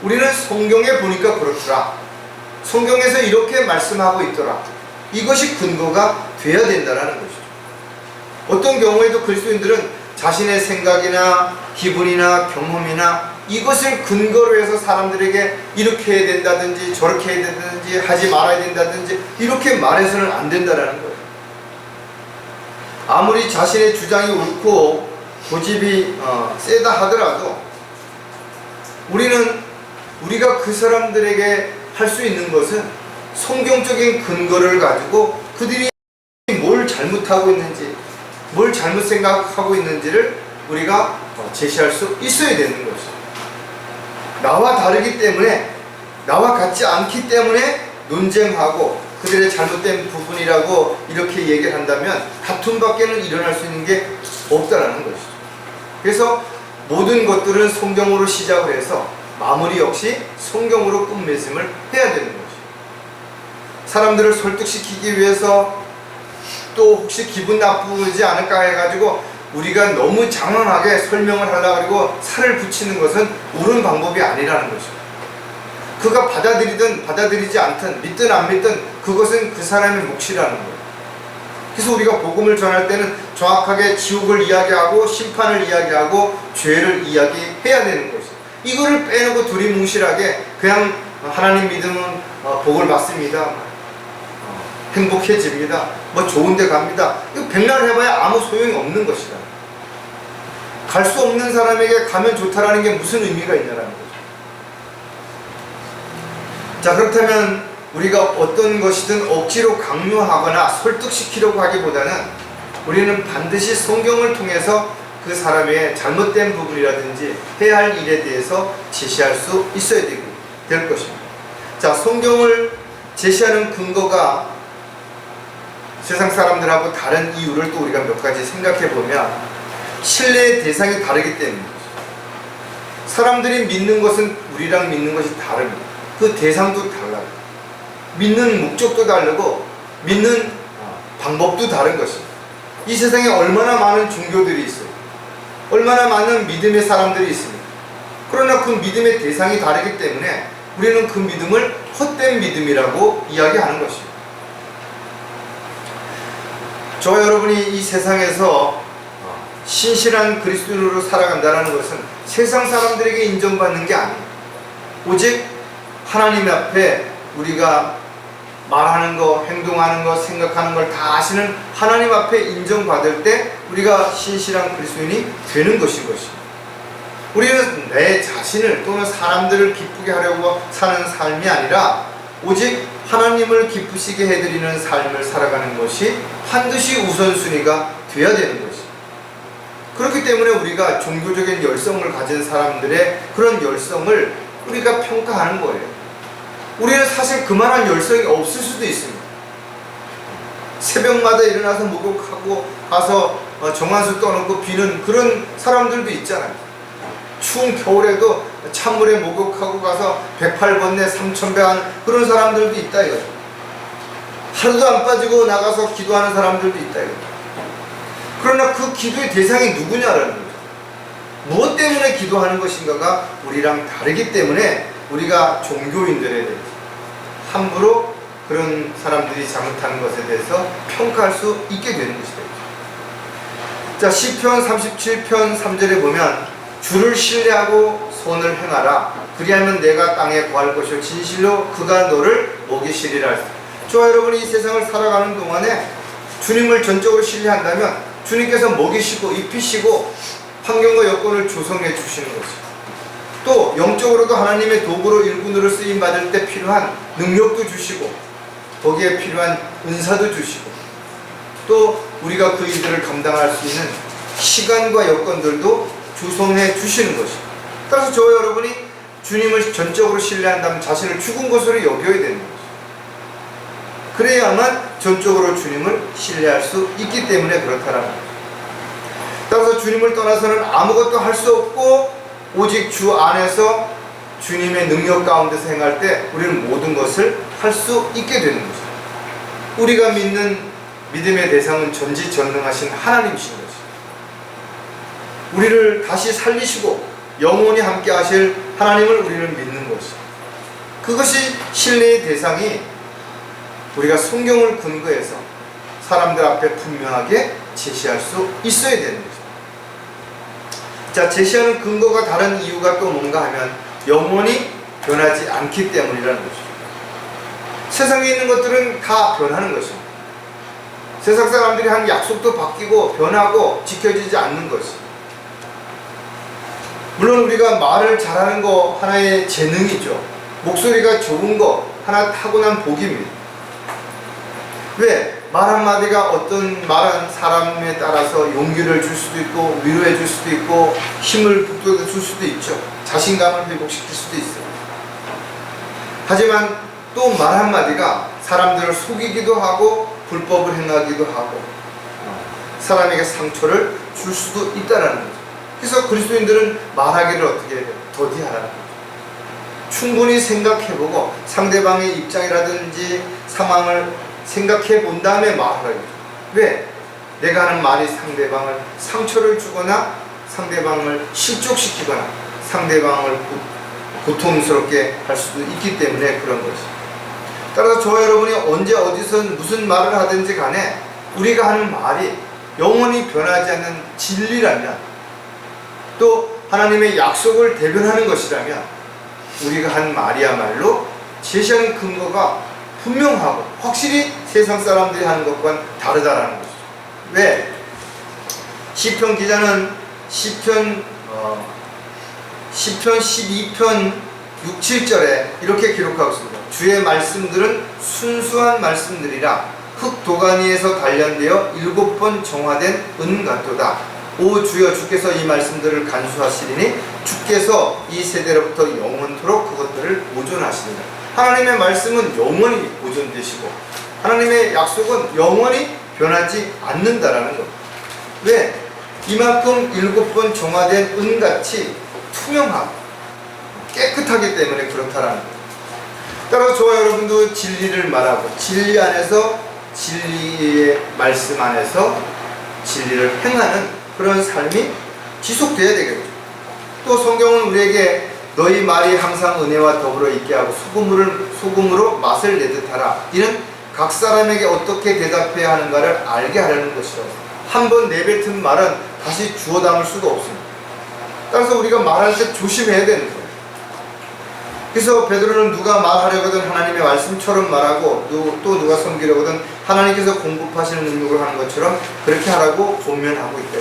우리는 성경에 보니까 그렇더라, 성경에서 이렇게 말씀하고 있더라, 이것이 근거가 돼야 된다는 것이죠. 어떤 경우에도 그리스도인들은 자신의 생각이나 기분이나 경험이나 이것을 근거로 해서 사람들에게 이렇게 해야 된다든지 저렇게 해야 된다든지 하지 말아야 된다든지 이렇게 말해서는 안 된다는 거예요. 아무리 자신의 주장이 옳고 고집이 세다 하더라도 우리는 우리가 그 사람들에게 할 수 있는 것은 성경적인 근거를 가지고 그들이 뭘 잘못하고 있는지, 뭘 잘못 생각하고 있는지를 우리가 제시할 수 있어야 되는 것이죠. 나와 다르기 때문에, 나와 같지 않기 때문에 논쟁하고 그들의 잘못된 부분이라고 이렇게 얘기를 한다면 다툼밖에는 일어날 수 있는 게 없다라는 것이죠. 그래서 모든 것들은 성경으로 시작을 해서 마무리 역시 성경으로 끝맺음을 해야 되는 것이죠. 사람들을 설득시키기 위해서 또 혹시 기분 나쁘지 않을까 해가지고 우리가 너무 장황하게 설명을 하려고 그러고 살을 붙이는 것은 옳은 방법이 아니라는 것이죠. 그가 받아들이든 받아들이지 않든 믿든 안 믿든 그것은 그 사람의 몫이라는 거예요. 그래서 우리가 복음을 전할 때는 정확하게 지옥을 이야기하고 심판을 이야기하고 죄를 이야기해야 되는 것이죠. 이거를 빼놓고 두리뭉실하게 그냥 하나님 믿으면 복을 받습니다, 행복해집니다, 뭐 좋은 데 갑니다, 이거 백날 해봐야 아무 소용이 없는 것이다. 갈 수 없는 사람에게 가면 좋다라는 게 무슨 의미가 있냐라는 거죠. 자, 그렇다면 우리가 어떤 것이든 억지로 강요하거나 설득시키려고 하기보다는 우리는 반드시 성경을 통해서 그 사람의 잘못된 부분이라든지 해야 할 일에 대해서 제시할 수 있어야 될 것입니다. 자, 성경을 제시하는 근거가 세상 사람들하고 다른 이유를 또 우리가 몇 가지 생각해 보면 신뢰의 대상이 다르기 때문입니다. 사람들이 믿는 것은 우리랑 믿는 것이 다릅니다. 그 대상도 달라요. 믿는 목적도 다르고 믿는 방법도 다른 것입니다. 이 세상에 얼마나 많은 종교들이 있어요. 얼마나 많은 믿음의 사람들이 있습니다. 그러나 그 믿음의 대상이 다르기 때문에 우리는 그 믿음을 헛된 믿음이라고 이야기하는 것입니다. 저와 여러분이 이 세상에서 신실한 그리스도인으로 살아간다는 것은 세상 사람들에게 인정받는 게 아니에요. 오직 하나님 앞에 우리가 말하는 거, 행동하는 거, 생각하는 걸 다 아시는 하나님 앞에 인정받을 때 우리가 신실한 그리스도인이 되는 것인 것입니다. 우리는 내 자신을 또는 사람들을 기쁘게 하려고 사는 삶이 아니라 오직 하나님을 기쁘시게 해드리는 삶을 살아가는 것이 반드시 우선순위가 되어야 되는 것입니다. 그렇기 때문에 우리가 종교적인 열성을 가진 사람들의 그런 열성을 우리가 평가하는 거예요. 우리는 사실 그만한 열성이 없을 수도 있습니다. 새벽마다 일어나서 목욕하고 가서 정한수 떠놓고 비는 그런 사람들도 있잖아요. 추운 겨울에도 찬물에 목욕하고 가서 108번뇌 3000배 하는 그런 사람들도 있다 이거죠. 하루도 안 빠지고 나가서 기도하는 사람들도 있다 이거죠. 그러나 그 기도의 대상이 누구냐라는 거죠. 무엇 때문에 기도하는 것인가가 우리랑 다르기 때문에 우리가 종교인들에 대해서 함부로 그런 사람들이 잘못하는 것에 대해서 평가할 수 있게 되는 것이다. 자, 시편 37편 3절에 보면 주를 신뢰하고 선을 행하라. 그리하면 내가 땅에 구할 것이요 진실로 그가 너를 먹이시리라. 저와 여러분이 이 세상을 살아가는 동안에 주님을 전적으로 신뢰한다면 주님께서 먹이시고 입히시고 환경과 여건을 조성해 주시는 것이죠. 또 영적으로도 하나님의 도구로 일꾼으로 쓰임 받을 때 필요한 능력도 주시고 거기에 필요한 은사도 주시고 또 우리가 그 일들을 감당할 수 있는 시간과 여건들도 조성해 주시는 것이죠. 따라서 저와 여러분이 주님을 전적으로 신뢰한다면 자신을 죽은 것으로 여겨야 되는 거죠. 그래야만 전적으로 주님을 신뢰할 수 있기 때문에 그렇다라는 거죠. 따라서 주님을 떠나서는 아무것도 할 수 없고 오직 주 안에서 주님의 능력 가운데서 행할 때 우리는 모든 것을 할 수 있게 되는 거죠. 우리가 믿는 믿음의 대상은 전지전능하신 하나님이신 거죠. 우리를 다시 살리시고 영원히 함께 하실 하나님을 우리는 믿는 것이죠. 그것이 신뢰의 대상이 우리가 성경을 근거해서 사람들 앞에 분명하게 제시할 수 있어야 되는 거죠. 자, 제시하는 근거가 다른 이유가 또 뭔가 하면 영원히 변하지 않기 때문이라는 것이죠. 세상에 있는 것들은 다 변하는 것입니다. 세상 사람들이 한 약속도 바뀌고 변하고 지켜지지 않는 것이. 물론 우리가 말을 잘하는 거 하나의 재능이죠. 목소리가 좋은 거 하나 타고난 복입니다. 왜? 말 한마디가 어떤 말한 사람에 따라서 용기를 줄 수도 있고 위로해 줄 수도 있고 힘을 북돋아 줄 수도 있죠. 자신감을 회복시킬 수도 있어요. 하지만 또 말 한마디가 사람들을 속이기도 하고 불법을 행하기도 하고 사람에게 상처를 줄 수도 있다는 거죠. 그래서 그리스도인들은 말하기를 어떻게 해요? 더디하라는 거죠. 충분히 생각해보고 상대방의 입장이라든지 상황을 생각해 본 다음에 말하라고. 왜? 내가 하는 말이 상대방을 상처를 주거나 상대방을 실족시키거나 상대방을 고통스럽게 할 수도 있기 때문에 그런 것이. 따라서 저와 여러분이 언제 어디서 무슨 말을 하든지 간에 우리가 하는 말이 영원히 변하지 않는 진리라면, 또 하나님의 약속을 대변하는 것이라면 우리가 한 말이야말로 제시하는 근거가 분명하고 확실히 세상 사람들이 하는 것과는 다르다라는 것이죠. 왜? 시편 기자는 시편 12편 6, 7절에 이렇게 기록하고 있습니다. 주의 말씀들은 순수한 말씀들이라 흙 도가니에서 단련되어 7번 정화된 은 같도다. 오 주여, 주께서 이 말씀들을 간수하시리니 주께서 이 세대로부터 영원토록 그것들을 보존하시리라. 하나님의 말씀은 영원히 보존되시고 하나님의 약속은 영원히 변하지 않는다라는 것. 왜? 이만큼 7번 정화된 은같이 투명하고 깨끗하기 때문에 그렇다라는 것. 따라서 저와 여러분도 진리를 말하고 진리 안에서, 진리의 말씀 안에서 진리를 행하는 그런 삶이 지속돼야 되겠죠. 또 성경은 우리에게 너희 말이 항상 은혜와 더불어 있게 하고 소금으로 맛을 내듯 하라. 이는 각 사람에게 어떻게 대답해야 하는가를 알게 하려는 것이라고. 한번 내뱉은 말은 다시 주워 담을 수가 없습니다. 따라서 우리가 말할 때 조심해야 되는 거예요. 그래서 베드로는 누가 말하려거든 하나님의 말씀처럼 말하고, 또 누가 섬기려거든 하나님께서 공급하시는 능력을 하는 것처럼 그렇게 하라고 권면하고 있다.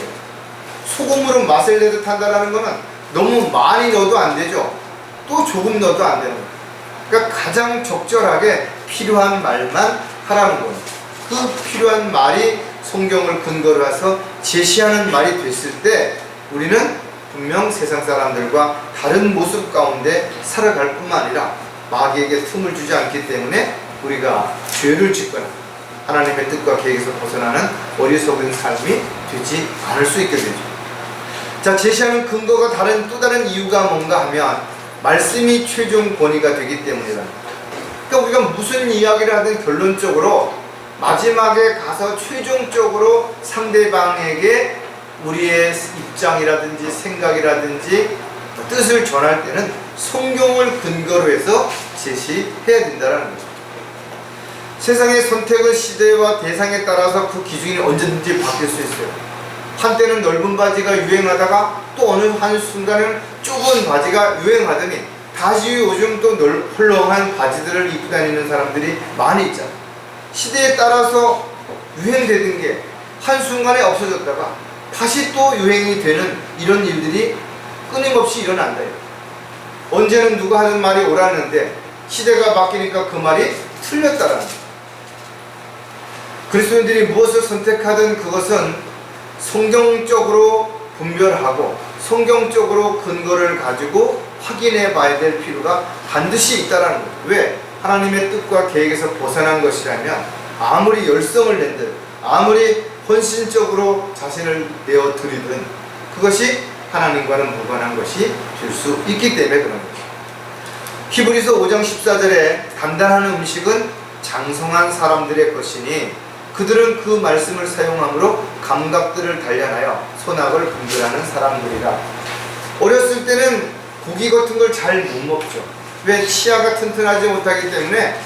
소금으로 맛을 내듯 한다는 것은 너무 많이 넣어도 안 되죠. 또 조금 넣어도 안 되는 거예요. 그러니까 가장 적절하게 필요한 말만 하라는 거예요. 그 필요한 말이 성경을 근거로 해서 제시하는 말이 됐을 때 우리는 분명 세상 사람들과 다른 모습 가운데 살아갈 뿐만 아니라 마귀에게 틈을 주지 않기 때문에 우리가 죄를 짓거나 하나님의 뜻과 계획에서 벗어나는 어리석은 삶이 되지 않을 수 있게 되죠. 자, 제시하는 근거가 또 다른 이유가 뭔가 하면 말씀이 최종 권위가 되기 때문이다. 그러니까 우리가 무슨 이야기를 하든 결론적으로 마지막에 가서 최종적으로 상대방에게 우리의 입장이라든지 생각이라든지 뜻을 전할 때는 성경을 근거로 해서 제시해야 된다는 거죠. 세상의 선택은 시대와 대상에 따라서 그 기준이 언제든지 바뀔 수 있어요. 한때는 넓은 바지가 유행하다가 또 어느 한순간은 좁은 바지가 유행하더니 다시 요즘 또 헐렁한 바지들을 입고 다니는 사람들이 많이 있잖아요. 시대에 따라서 유행되던 게 한순간에 없어졌다가 다시 또 유행이 되는 이런 일들이 끊임없이 일어난다. 언제는 누가 하는 말이 옳았는데 시대가 바뀌니까 그 말이 틀렸다라는 거예요. 그리스도인들이 무엇을 선택하든 그것은 성경적으로 분별하고 성경적으로 근거를 가지고 확인해 봐야 될 필요가 반드시 있다는 거예요. 왜? 하나님의 뜻과 계획에서 벗어난 것이라면 아무리 열성을 낸들 아무리 헌신적으로 자신을 내어드리든 그것이 하나님과는 무관한 것이 될 수 있기 때문에 그런 거죠. 히브리서 5장 14절에 단단한 음식은 장성한 사람들의 것이니 그들은 그 말씀을 사용함으로 감각들을 단련하여 선악을 분별하는 사람들이라. 어렸을 때는 고기 같은 걸 잘 못 먹죠. 왜? 치아가 튼튼하지 못하기 때문에.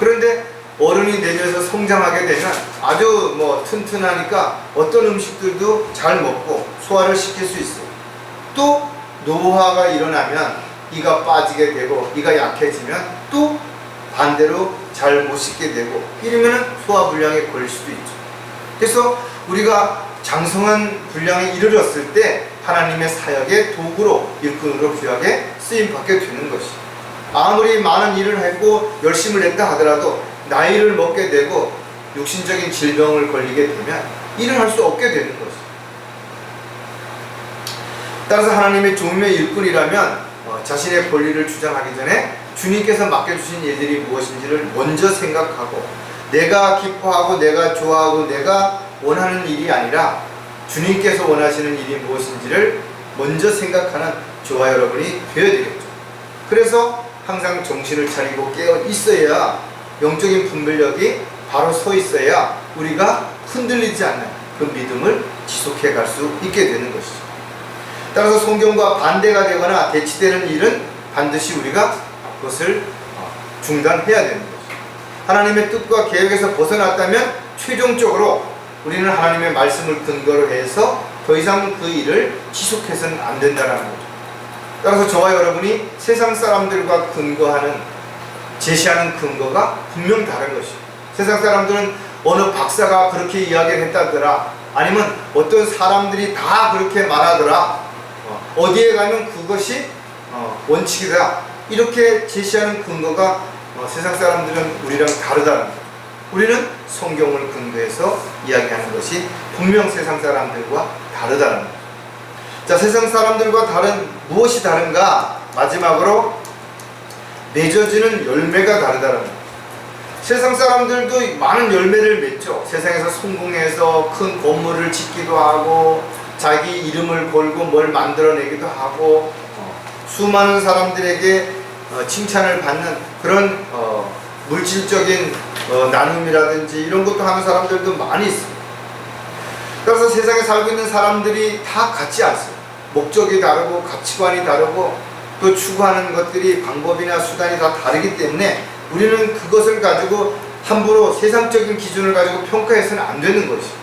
그런데 어른이 되면서 성장하게 되면 아주 튼튼하니까 어떤 음식들도 잘 먹고 소화를 시킬 수 있어요. 또 노화가 일어나면 이가 빠지게 되고 이가 약해지면 또 반대로 잘 못 씻게 되고 이러면 소화불량에 걸릴 수도 있죠. 그래서 우리가 장성한 분량에 이르렀을 때 하나님의 사역의 도구로, 일꾼으로 귀하게 쓰임받게 되는 것이. 아무리 많은 일을 했고 열심을 냈다 하더라도 나이를 먹게 되고 육신적인 질병을 걸리게 되면 일을 할 수 없게 되는 것이. 따라서 하나님의 종의 일꾼이라면 자신의 권리를 주장하기 전에 주님께서 맡겨주신 일들이 무엇인지를 먼저 생각하고, 내가 기뻐하고 내가 좋아하고 내가 원하는 일이 아니라 주님께서 원하시는 일이 무엇인지를 먼저 생각하는 저와 여러분이 되어야 되겠죠. 그래서 항상 정신을 차리고 깨어 있어야, 영적인 분별력이 바로 서 있어야 우리가 흔들리지 않는 그 믿음을 지속해 갈 수 있게 되는 것이죠. 따라서 성경과 반대가 되거나 대치되는 일은 반드시 우리가 그것을 중단해야 되는 것이죠. 하나님의 뜻과 계획에서 벗어났다면 최종적으로 우리는 하나님의 말씀을 근거로 해서 더 이상 그 일을 지속해서는 안 된다는 거죠. 따라서 저와 여러분이 세상 사람들과 제시하는 근거가 분명 다른 것이죠. 세상 사람들은 어느 박사가 그렇게 이야기를 했다더라, 아니면 어떤 사람들이 다 그렇게 말하더라, 어디에 가면 그것이 원칙이다, 이렇게 제시하는 근거가 세상 사람들은 우리랑 다르다는 거죠. 우리는 성경을 근거해서 이야기하는 것이 분명 세상 사람들과 다르다는 거죠. 자, 세상 사람들과 무엇이 다른가? 마지막으로 맺어지는 열매가 다르다는 거죠. 세상 사람들도 많은 열매를 맺죠. 세상에서 성공해서 큰 건물을 짓기도 하고 자기 이름을 걸고 뭘 만들어내기도 하고 수많은 사람들에게 칭찬을 받는 그런 물질적인 나눔이라든지 이런 것도 하는 사람들도 많이 있습니다. 그래서 세상에 살고 있는 사람들이 다 같지 않습니다. 목적이 다르고 가치관이 다르고 또 추구하는 것들이 방법이나 수단이 다 다르기 때문에 우리는 그것을 가지고 함부로 세상적인 기준을 가지고 평가해서는 안 되는 것이죠.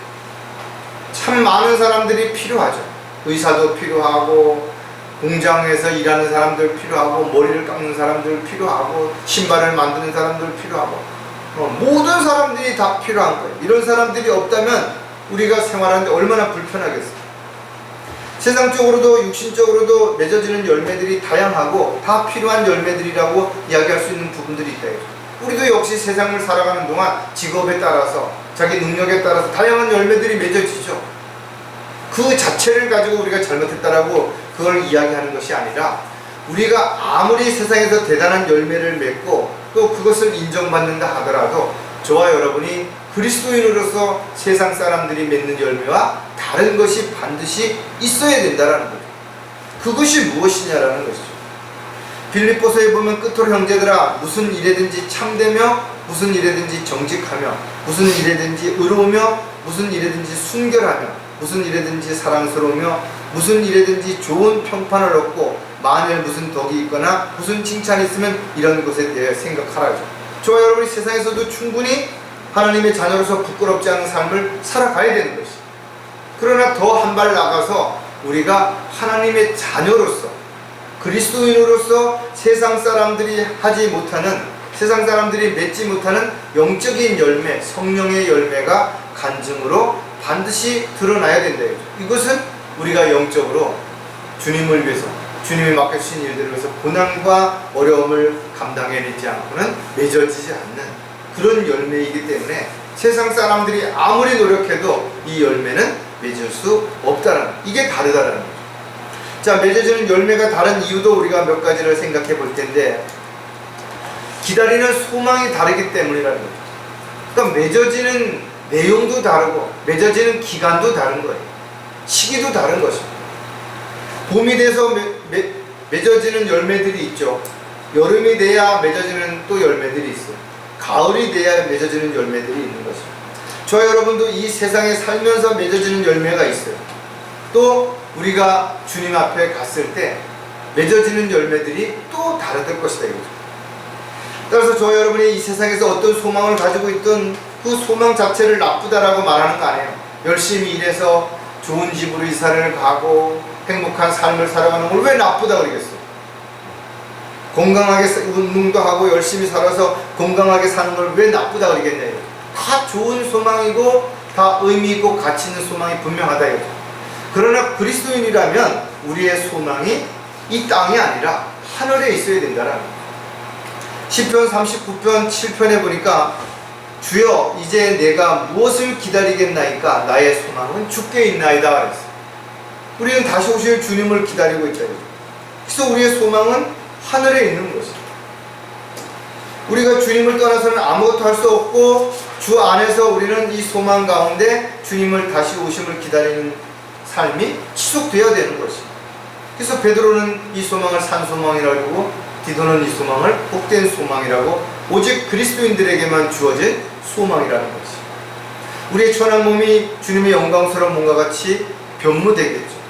참 많은 사람들이 필요하죠. 의사도 필요하고 공장에서 일하는 사람들 필요하고 머리를 깎는 사람들 필요하고 신발을 만드는 사람들 필요하고 모든 사람들이 다 필요한 거예요. 이런 사람들이 없다면 우리가 생활하는데 얼마나 불편하겠어요. 세상적으로도 육신적으로도 맺어지는 열매들이 다양하고 다 필요한 열매들이라고 이야기할 수 있는 부분들이 있다. 우리도 역시 세상을 살아가는 동안 직업에 따라서 자기 능력에 따라서 다양한 열매들이 맺어지죠. 그 자체를 가지고 우리가 잘못했다라고 그걸 이야기하는 것이 아니라 우리가 아무리 세상에서 대단한 열매를 맺고 또 그것을 인정받는다 하더라도 저와 여러분이 그리스도인으로서 세상 사람들이 맺는 열매와 다른 것이 반드시 있어야 된다는 거죠. 그것이 무엇이냐라는 것이죠. 빌립보서에 보면 끝으로 형제들아 무슨 일에든지 참되며 무슨 일에든지 정직하며 무슨 일에든지 의로우며 무슨 일에든지 순결하며 무슨 일에든지 사랑스러우며 무슨 일에든지 좋은 평판을 얻고 만일 무슨 덕이 있거나 무슨 칭찬이 있으면 이런 것에 대해 생각하라죠. 저와 여러분이 세상에서도 충분히 하나님의 자녀로서 부끄럽지 않은 삶을 살아가야 되는 것이. 그러나 더 한 발 나가서 우리가 하나님의 자녀로서 그리스도인으로서 세상 사람들이 하지 못하는, 세상 사람들이 맺지 못하는 영적인 열매, 성령의 열매가 간증으로 반드시 드러나야 된다. 이것은 우리가 영적으로 주님을 위해서, 주님이 맡겨주신 일들을 위해서 고난과 어려움을 감당해내지 않고는 맺어지지 않는 그런 열매이기 때문에 세상 사람들이 아무리 노력해도 이 열매는 맺을 수 없다는, 이게 다르다는 거죠. 자, 맺어지는 열매가 다른 이유도 우리가 몇 가지를 생각해 볼 텐데, 기다리는 소망이 다르기 때문이라는 거죠. 그러니까 맺어지는 내용도 다르고 맺어지는 기간도 다른 거예요. 시기도 다른 것입니다. 봄이 돼서 맺어지는 열매들이 있죠. 여름이 돼야 맺어지는 또 열매들이 있어요. 가을이 돼야 맺어지는 열매들이 있는 것입니다. 저 여러분도 이 세상에 살면서 맺어지는 열매가 있어요. 또 우리가 주님 앞에 갔을 때 맺어지는 열매들이 또 다르될 것이다 이거죠. 따라서 저 여러분이 이 세상에서 어떤 소망을 가지고 있던 그 소망 자체를 나쁘다라고 말하는 거 아니에요. 열심히 일해서 좋은 집으로 이사를 가고 행복한 삶을 살아가는 걸 왜 나쁘다 그러겠어요? 건강하게 운동도 하고 열심히 살아서 건강하게 사는 걸 왜 나쁘다 그러겠냐. 다 좋은 소망이고 다 의미 있고 가치 있는 소망이 분명하다 이거죠. 그러나 그리스도인이라면 우리의 소망이 이 땅이 아니라 하늘에 있어야 된다라는 거예요. 시편 39편 7편에 보니까 주여 이제 내가 무엇을 기다리겠나이까 나의 소망은 주께 있나이다 그랬어요. 우리는 다시 오실 주님을 기다리고 있잖아요. 그래서 우리의 소망은 하늘에 있는 것이죠. 우리가 주님을 떠나서는 아무것도 할 수 없고 주 안에서 우리는 이 소망 가운데 주님을 다시 오심을 기다리는 삶이 지속되어야 되는 것이죠. 그래서 베드로는 이 소망을 산소망이라고 하고 디도는 이 소망을 복된 소망이라고 오직 그리스도인들에게만 주어진 소망이라는 것이죠. 우리의 천한 몸이 주님의 영광스러운 몸과 같이 변무되겠죠.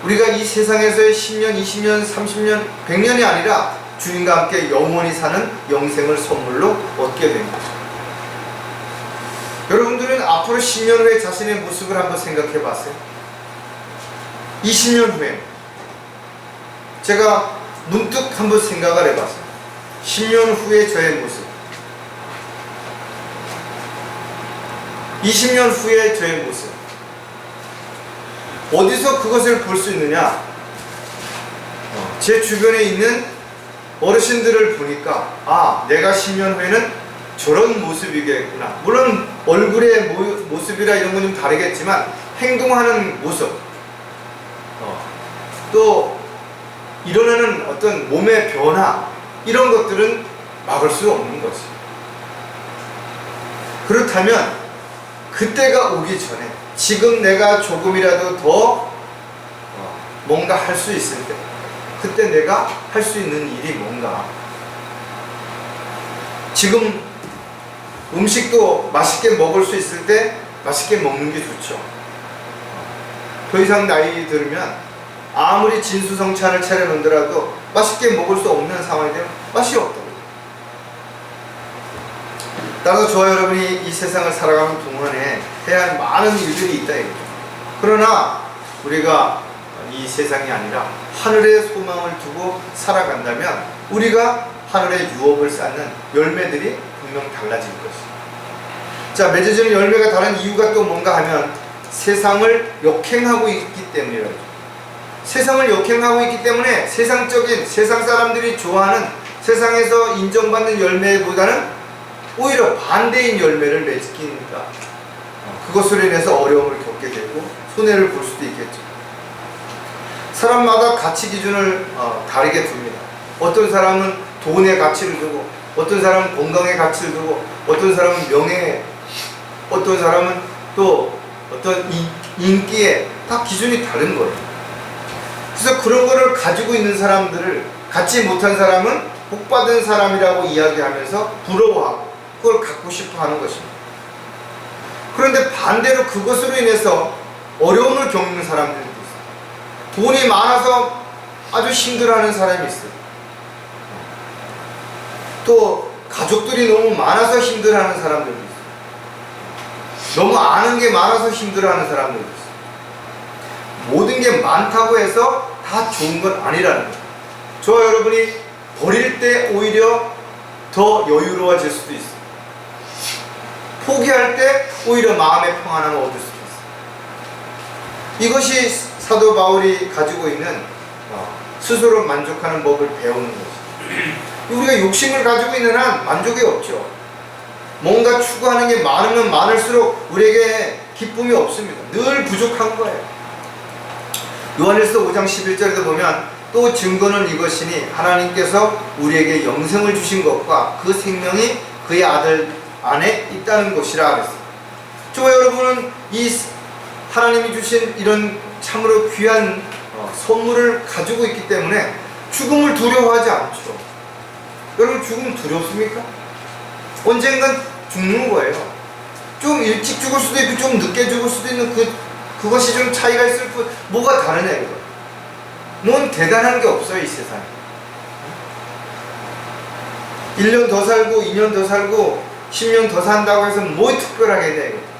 우리가 이 세상에서의 10년, 20년, 30년, 100년이 아니라 주님과 함께 영원히 사는 영생을 선물로 얻게 됩니다. 여러분들은 앞으로 10년 후에 자신의 모습을 한번 생각해 봤어요? 20년 후에 제가 문득 한번 생각을 해봤어요. 10년 후에 저의 모습, 20년 후에 저의 모습, 어디서 그것을 볼 수 있느냐? 제 주변에 있는 어르신들을 보니까 아, 내가 10년 후에는 저런 모습이겠구나. 물론 얼굴의 모습이라 이런 건 좀 다르겠지만 행동하는 모습, 또 일어나는 어떤 몸의 변화, 이런 것들은 막을 수 없는 거지. 그렇다면 그때가 오기 전에 지금 내가 조금이라도 더 뭔가 할 수 있을 때, 그때 내가 할 수 있는 일이 뭔가. 지금 음식도 맛있게 먹을 수 있을 때 맛있게 먹는 게 좋죠. 더 이상 나이 들으면 아무리 진수성찬을 차려놓더라도 맛있게 먹을 수 없는 상황이 되면 맛이 없다고. 따라서 저와 여러분이 이 세상을 살아가는 동안에 해야 할 많은 일들이 있다 이거죠. 그러나 우리가 이 세상이 아니라 하늘의 소망을 두고 살아간다면 우리가 하늘의 유업을 쌓는 열매들이 분명 달라질 것입니다. 자, 맺어지는 열매가 다른 이유가 또 뭔가 하면 세상을 역행하고 있기 때문이라죠. 세상을 역행하고 있기 때문에 세상적인, 세상 사람들이 좋아하는 세상에서 인정받는 열매보다는 오히려 반대인 열매를 맺기니까 그것으로 인해서 어려움을 겪게 되고 손해를 볼 수도 있겠죠. 사람마다 가치 기준을 다르게 둡니다. 어떤 사람은 돈의 가치를 두고, 어떤 사람은 건강의 가치를 두고, 어떤 사람은 명예에, 어떤 사람은 또 어떤 인기에, 다 기준이 다른 거예요. 그래서 그런 거를 가지고 있는 사람들을 갖지 못한 사람은 복받은 사람이라고 이야기하면서 부러워하고 그걸 갖고 싶어 하는 것입니다. 그런데 반대로 그것으로 인해서 어려움을 겪는 사람들도 있어요. 돈이 많아서 아주 힘들어하는 사람이 있어요. 또 가족들이 너무 많아서 힘들어하는 사람들도 있어요. 너무 아는 게 많아서 힘들어하는 사람들도 있어요. 모든 게 많다고 해서 다 좋은 건 아니라는 거예요. 저와 여러분이 버릴 때 오히려 더 여유로워질 수도 있어요. 포기할 때 오히려 마음의 평안함을 얻을 수도 있어요. 이것이 사도 바울이 가지고 있는 스스로 만족하는 법을 배우는 것이죠. 우리가 욕심을 가지고 있는 한 만족이 없죠. 뭔가 추구하는 게 많으면 많을수록 우리에게 기쁨이 없습니다. 늘 부족한 거예요. 요한일서 5장 11절에도 보면 또 증거는 이것이니 하나님께서 우리에게 영생을 주신 것과 그 생명이 그의 아들 안에 있다는 것이라 그랬어요. 저와 여러분은 이 하나님이 주신 이런 참으로 귀한 선물을 가지고 있기 때문에 죽음을 두려워하지 않죠. 여러분, 죽음 두렵습니까? 언젠간 죽는 거예요. 좀 일찍 죽을 수도 있고 좀 늦게 죽을 수도 있는 그것이 좀 차이가 있을 뿐 뭐가 다르냐 이거. 뭔 대단한 게 없어요 이 세상에. 1년 더 살고 2년 더 살고 10년 더 산다고 해서 뭐 특별하게 돼 이거.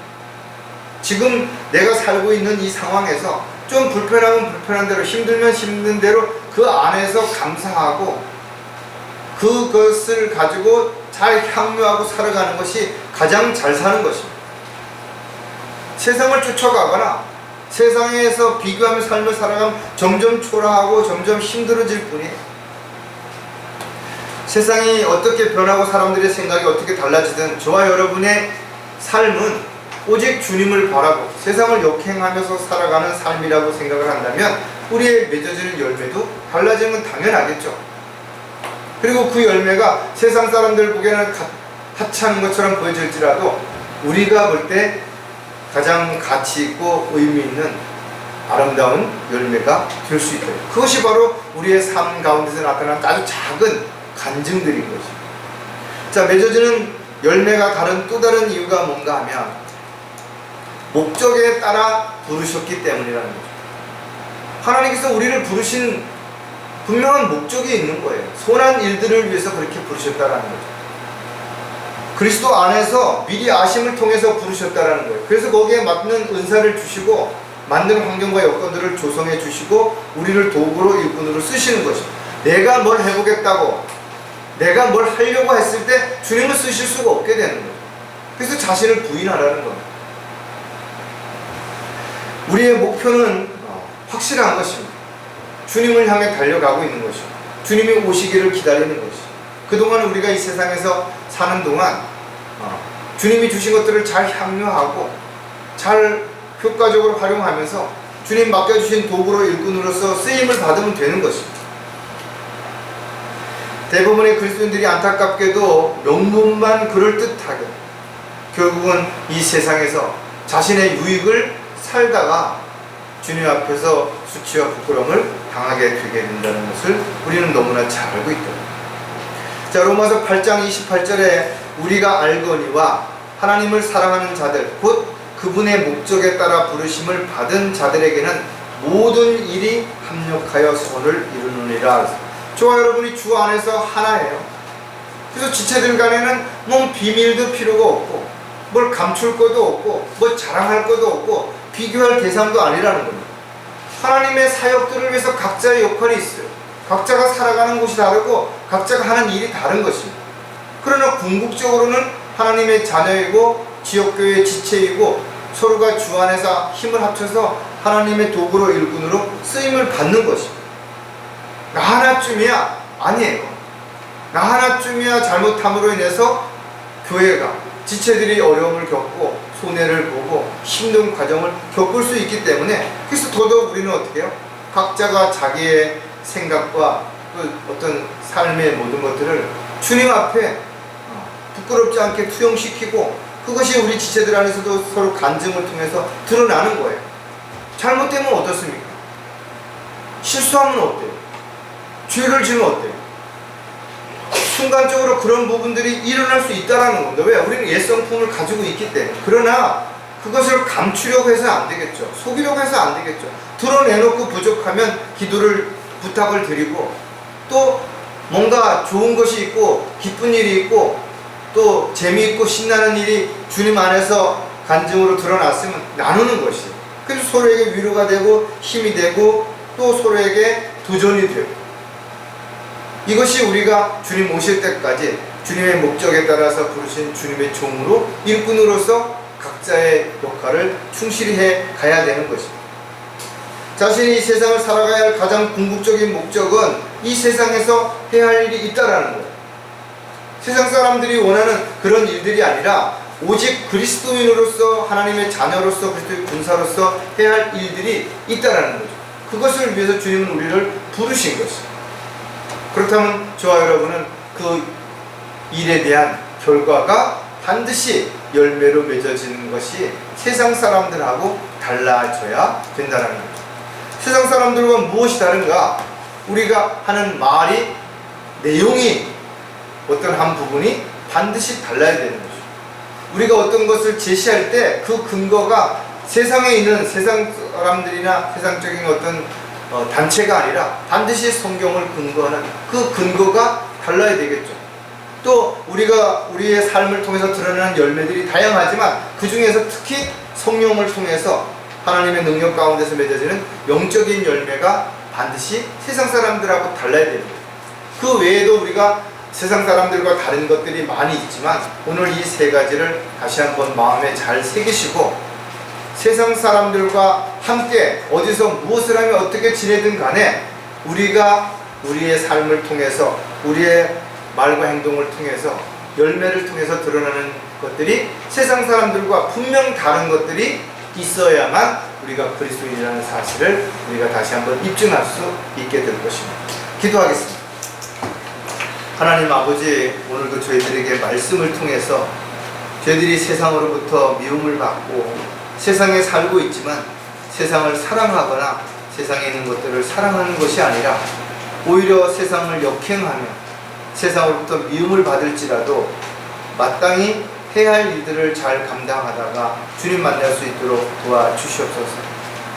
지금 내가 살고 있는 이 상황에서 좀 불편하면 불편한 대로, 힘들면 힘든 대로 그 안에서 감사하고 그것을 가지고 잘 향유하고 살아가는 것이 가장 잘 사는 것입니다. 세상을 쫓아가거나 세상에서 비교하며 삶을 살아가면 점점 초라하고 점점 힘들어질 뿐이에요. 세상이 어떻게 변하고 사람들의 생각이 어떻게 달라지든 저와 여러분의 삶은 오직 주님을 바라고 세상을 역행하면서 살아가는 삶이라고 생각을 한다면 우리의 맺어지는 열매도 달라지는 건 당연하겠죠. 그리고 그 열매가 세상 사람들 보기에는 하찮은 것처럼 보여질지라도 우리가 볼 때 가장 가치 있고 의미 있는 아름다운 열매가 될 수 있다. 그것이 바로 우리의 삶 가운데서 나타나는 아주 작은 간증들인 것입니다. 자, 맺어지는 열매가 다른 또 다른 이유가 뭔가 하면 목적에 따라 부르셨기 때문이라는 거죠. 하나님께서 우리를 부르신 분명한 목적이 있는 거예요. 선한 일들을 위해서 그렇게 부르셨다라는 거죠. 그리스도 안에서 미리 아심을 통해서 부르셨다라는 거예요. 그래서 거기에 맞는 은사를 주시고 만든 환경과 여건들을 조성해 주시고 우리를 도구로 일꾼으로 쓰시는 것이죠. 내가 뭘 해보겠다고 내가 뭘 하려고 했을 때 주님을 쓰실 수가 없게 되는 거예요. 그래서 자신을 부인하라는 겁니다. 우리의 목표는 확실한 것입니다. 주님을 향해 달려가고 있는 것이죠. 주님이 오시기를 기다리는 것이죠. 그동안 우리가 이 세상에서 사는 동안 주님이 주신 것들을 잘 향유하고 잘 효과적으로 활용하면서 주님 맡겨주신 도구로 일꾼으로서 쓰임을 받으면 되는 것입니다. 대부분의 그리스도인들이 안타깝게도 명분만 그럴듯하게 결국은 이 세상에서 자신의 유익을 살다가 주님 앞에서 수치와 부끄러움을 당하게 되게 된다는 것을 우리는 너무나 잘 알고 있다. 자, 로마서 8장 28절에 우리가 알거니와 하나님을 사랑하는 자들 곧 그분의 목적에 따라 부르심을 받은 자들에게는 모든 일이 합력하여 선을 이루느니라. 저와 여러분이 주 안에서 하나예요. 그래서 지체들 간에는 뭐 비밀도 필요가 없고 뭘 감출 것도 없고 뭐 자랑할 것도 없고 비교할 대상도 아니라는 겁니다. 하나님의 사역들을 위해서 각자의 역할이 있어요. 각자가 살아가는 곳이 다르고 각자가 하는 일이 다른 것입니다. 그러나 궁극적으로는 하나님의 자녀이고 지역교회의 지체이고 서로가 주 안에서 힘을 합쳐서 하나님의 도구로 일꾼으로 쓰임을 받는 것입니다. 나 하나쯤이야? 아니에요. 나 하나쯤이야 잘못함으로 인해서 교회가 지체들이 어려움을 겪고 손해를 보고 힘든 과정을 겪을 수 있기 때문에 그래서 더더욱 우리는 어떻게 해요? 각자가 자기의 생각과 어떤 삶의 모든 것들을 주님 앞에 부끄럽지 않게 투영시키고 그것이 우리 지체들 안에서도 서로 간증을 통해서 드러나는 거예요. 잘못되면 어떻습니까? 실수하면 어때요? 죄를 지면 어때요? 순간적으로 그런 부분들이 일어날 수 있다는 겁니다. 왜? 우리는 옛 성품을 가지고 있기 때문에. 그러나 그것을 감추려고 해서 안 되겠죠. 속이려고 해서 안 되겠죠. 드러내놓고 부족하면 기도를 부탁을 드리고 또 뭔가 좋은 것이 있고 기쁜 일이 있고 또 재미있고 신나는 일이 주님 안에서 간증으로 드러났으면 나누는 것이에요. 그래서 서로에게 위로가 되고 힘이 되고 또 서로에게 도전이 되고 이것이 우리가 주님 오실 때까지 주님의 목적에 따라서 부르신 주님의 종으로 일꾼으로서 각자의 역할을 충실히 해 가야 되는 것입니다. 자신이 이 세상을 살아가야 할 가장 궁극적인 목적은 이 세상에서 해야 할 일이 있다라는 거예요. 세상 사람들이 원하는 그런 일들이 아니라 오직 그리스도인으로서 하나님의 자녀로서 그리스도의 군사로서 해야 할 일들이 있다라는 거죠. 그것을 위해서 주님은 우리를 부르신 것입니다. 그렇다면 저와 여러분은 그 일에 대한 결과가 반드시 열매로 맺어지는 것이 세상 사람들하고 달라져야 된다는 거죠. 세상 사람들과 무엇이 다른가? 우리가 하는 말이 내용이 어떤 한 부분이 반드시 달라야 되는 거죠. 우리가 어떤 것을 제시할 때 그 근거가 세상에 있는 세상 사람들이나 세상적인 어떤 단체가 아니라 반드시 성경을 근거하는 그 근거가 달라야 되겠죠. 또 우리가 우리의 삶을 통해서 드러나는 열매들이 다양하지만 그 중에서 특히 성령을 통해서 하나님의 능력 가운데서 맺어지는 영적인 열매가 반드시 세상 사람들하고 달라야 됩니다. 그 외에도 우리가 세상 사람들과 다른 것들이 많이 있지만 오늘 이 세 가지를 다시 한번 마음에 잘 새기시고 세상 사람들과 함께 어디서 무엇을 하며 어떻게 지내든 간에 우리가 우리의 삶을 통해서, 우리의 말과 행동을 통해서, 열매를 통해서 드러나는 것들이 세상 사람들과 분명 다른 것들이 있어야만 우리가 그리스도인이라는 사실을 우리가 다시 한번 입증할 수 있게 될 것입니다. 기도하겠습니다. 하나님 아버지, 오늘도 저희들에게 말씀을 통해서 저희들이 세상으로부터 미움을 받고 세상에 살고 있지만 세상을 사랑하거나 세상에 있는 것들을 사랑하는 것이 아니라 오히려 세상을 역행하며 세상으로부터 미움을 받을지라도 마땅히 해야 할 일들을 잘 감당하다가 주님 만날 수 있도록 도와주시옵소서.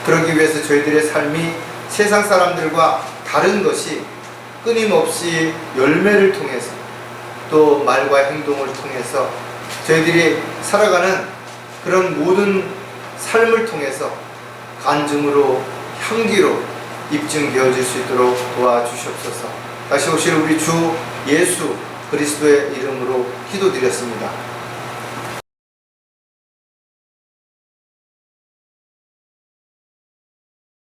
그러기 위해서 저희들의 삶이 세상 사람들과 다른 것이 끊임없이 열매를 통해서 또 말과 행동을 통해서 저희들이 살아가는 그런 모든 삶을 통해서 간증으로, 향기로 입증되어질 수 있도록 도와주시옵소서. 다시 오실 우리 주 예수 그리스도의 이름으로 기도드렸습니다.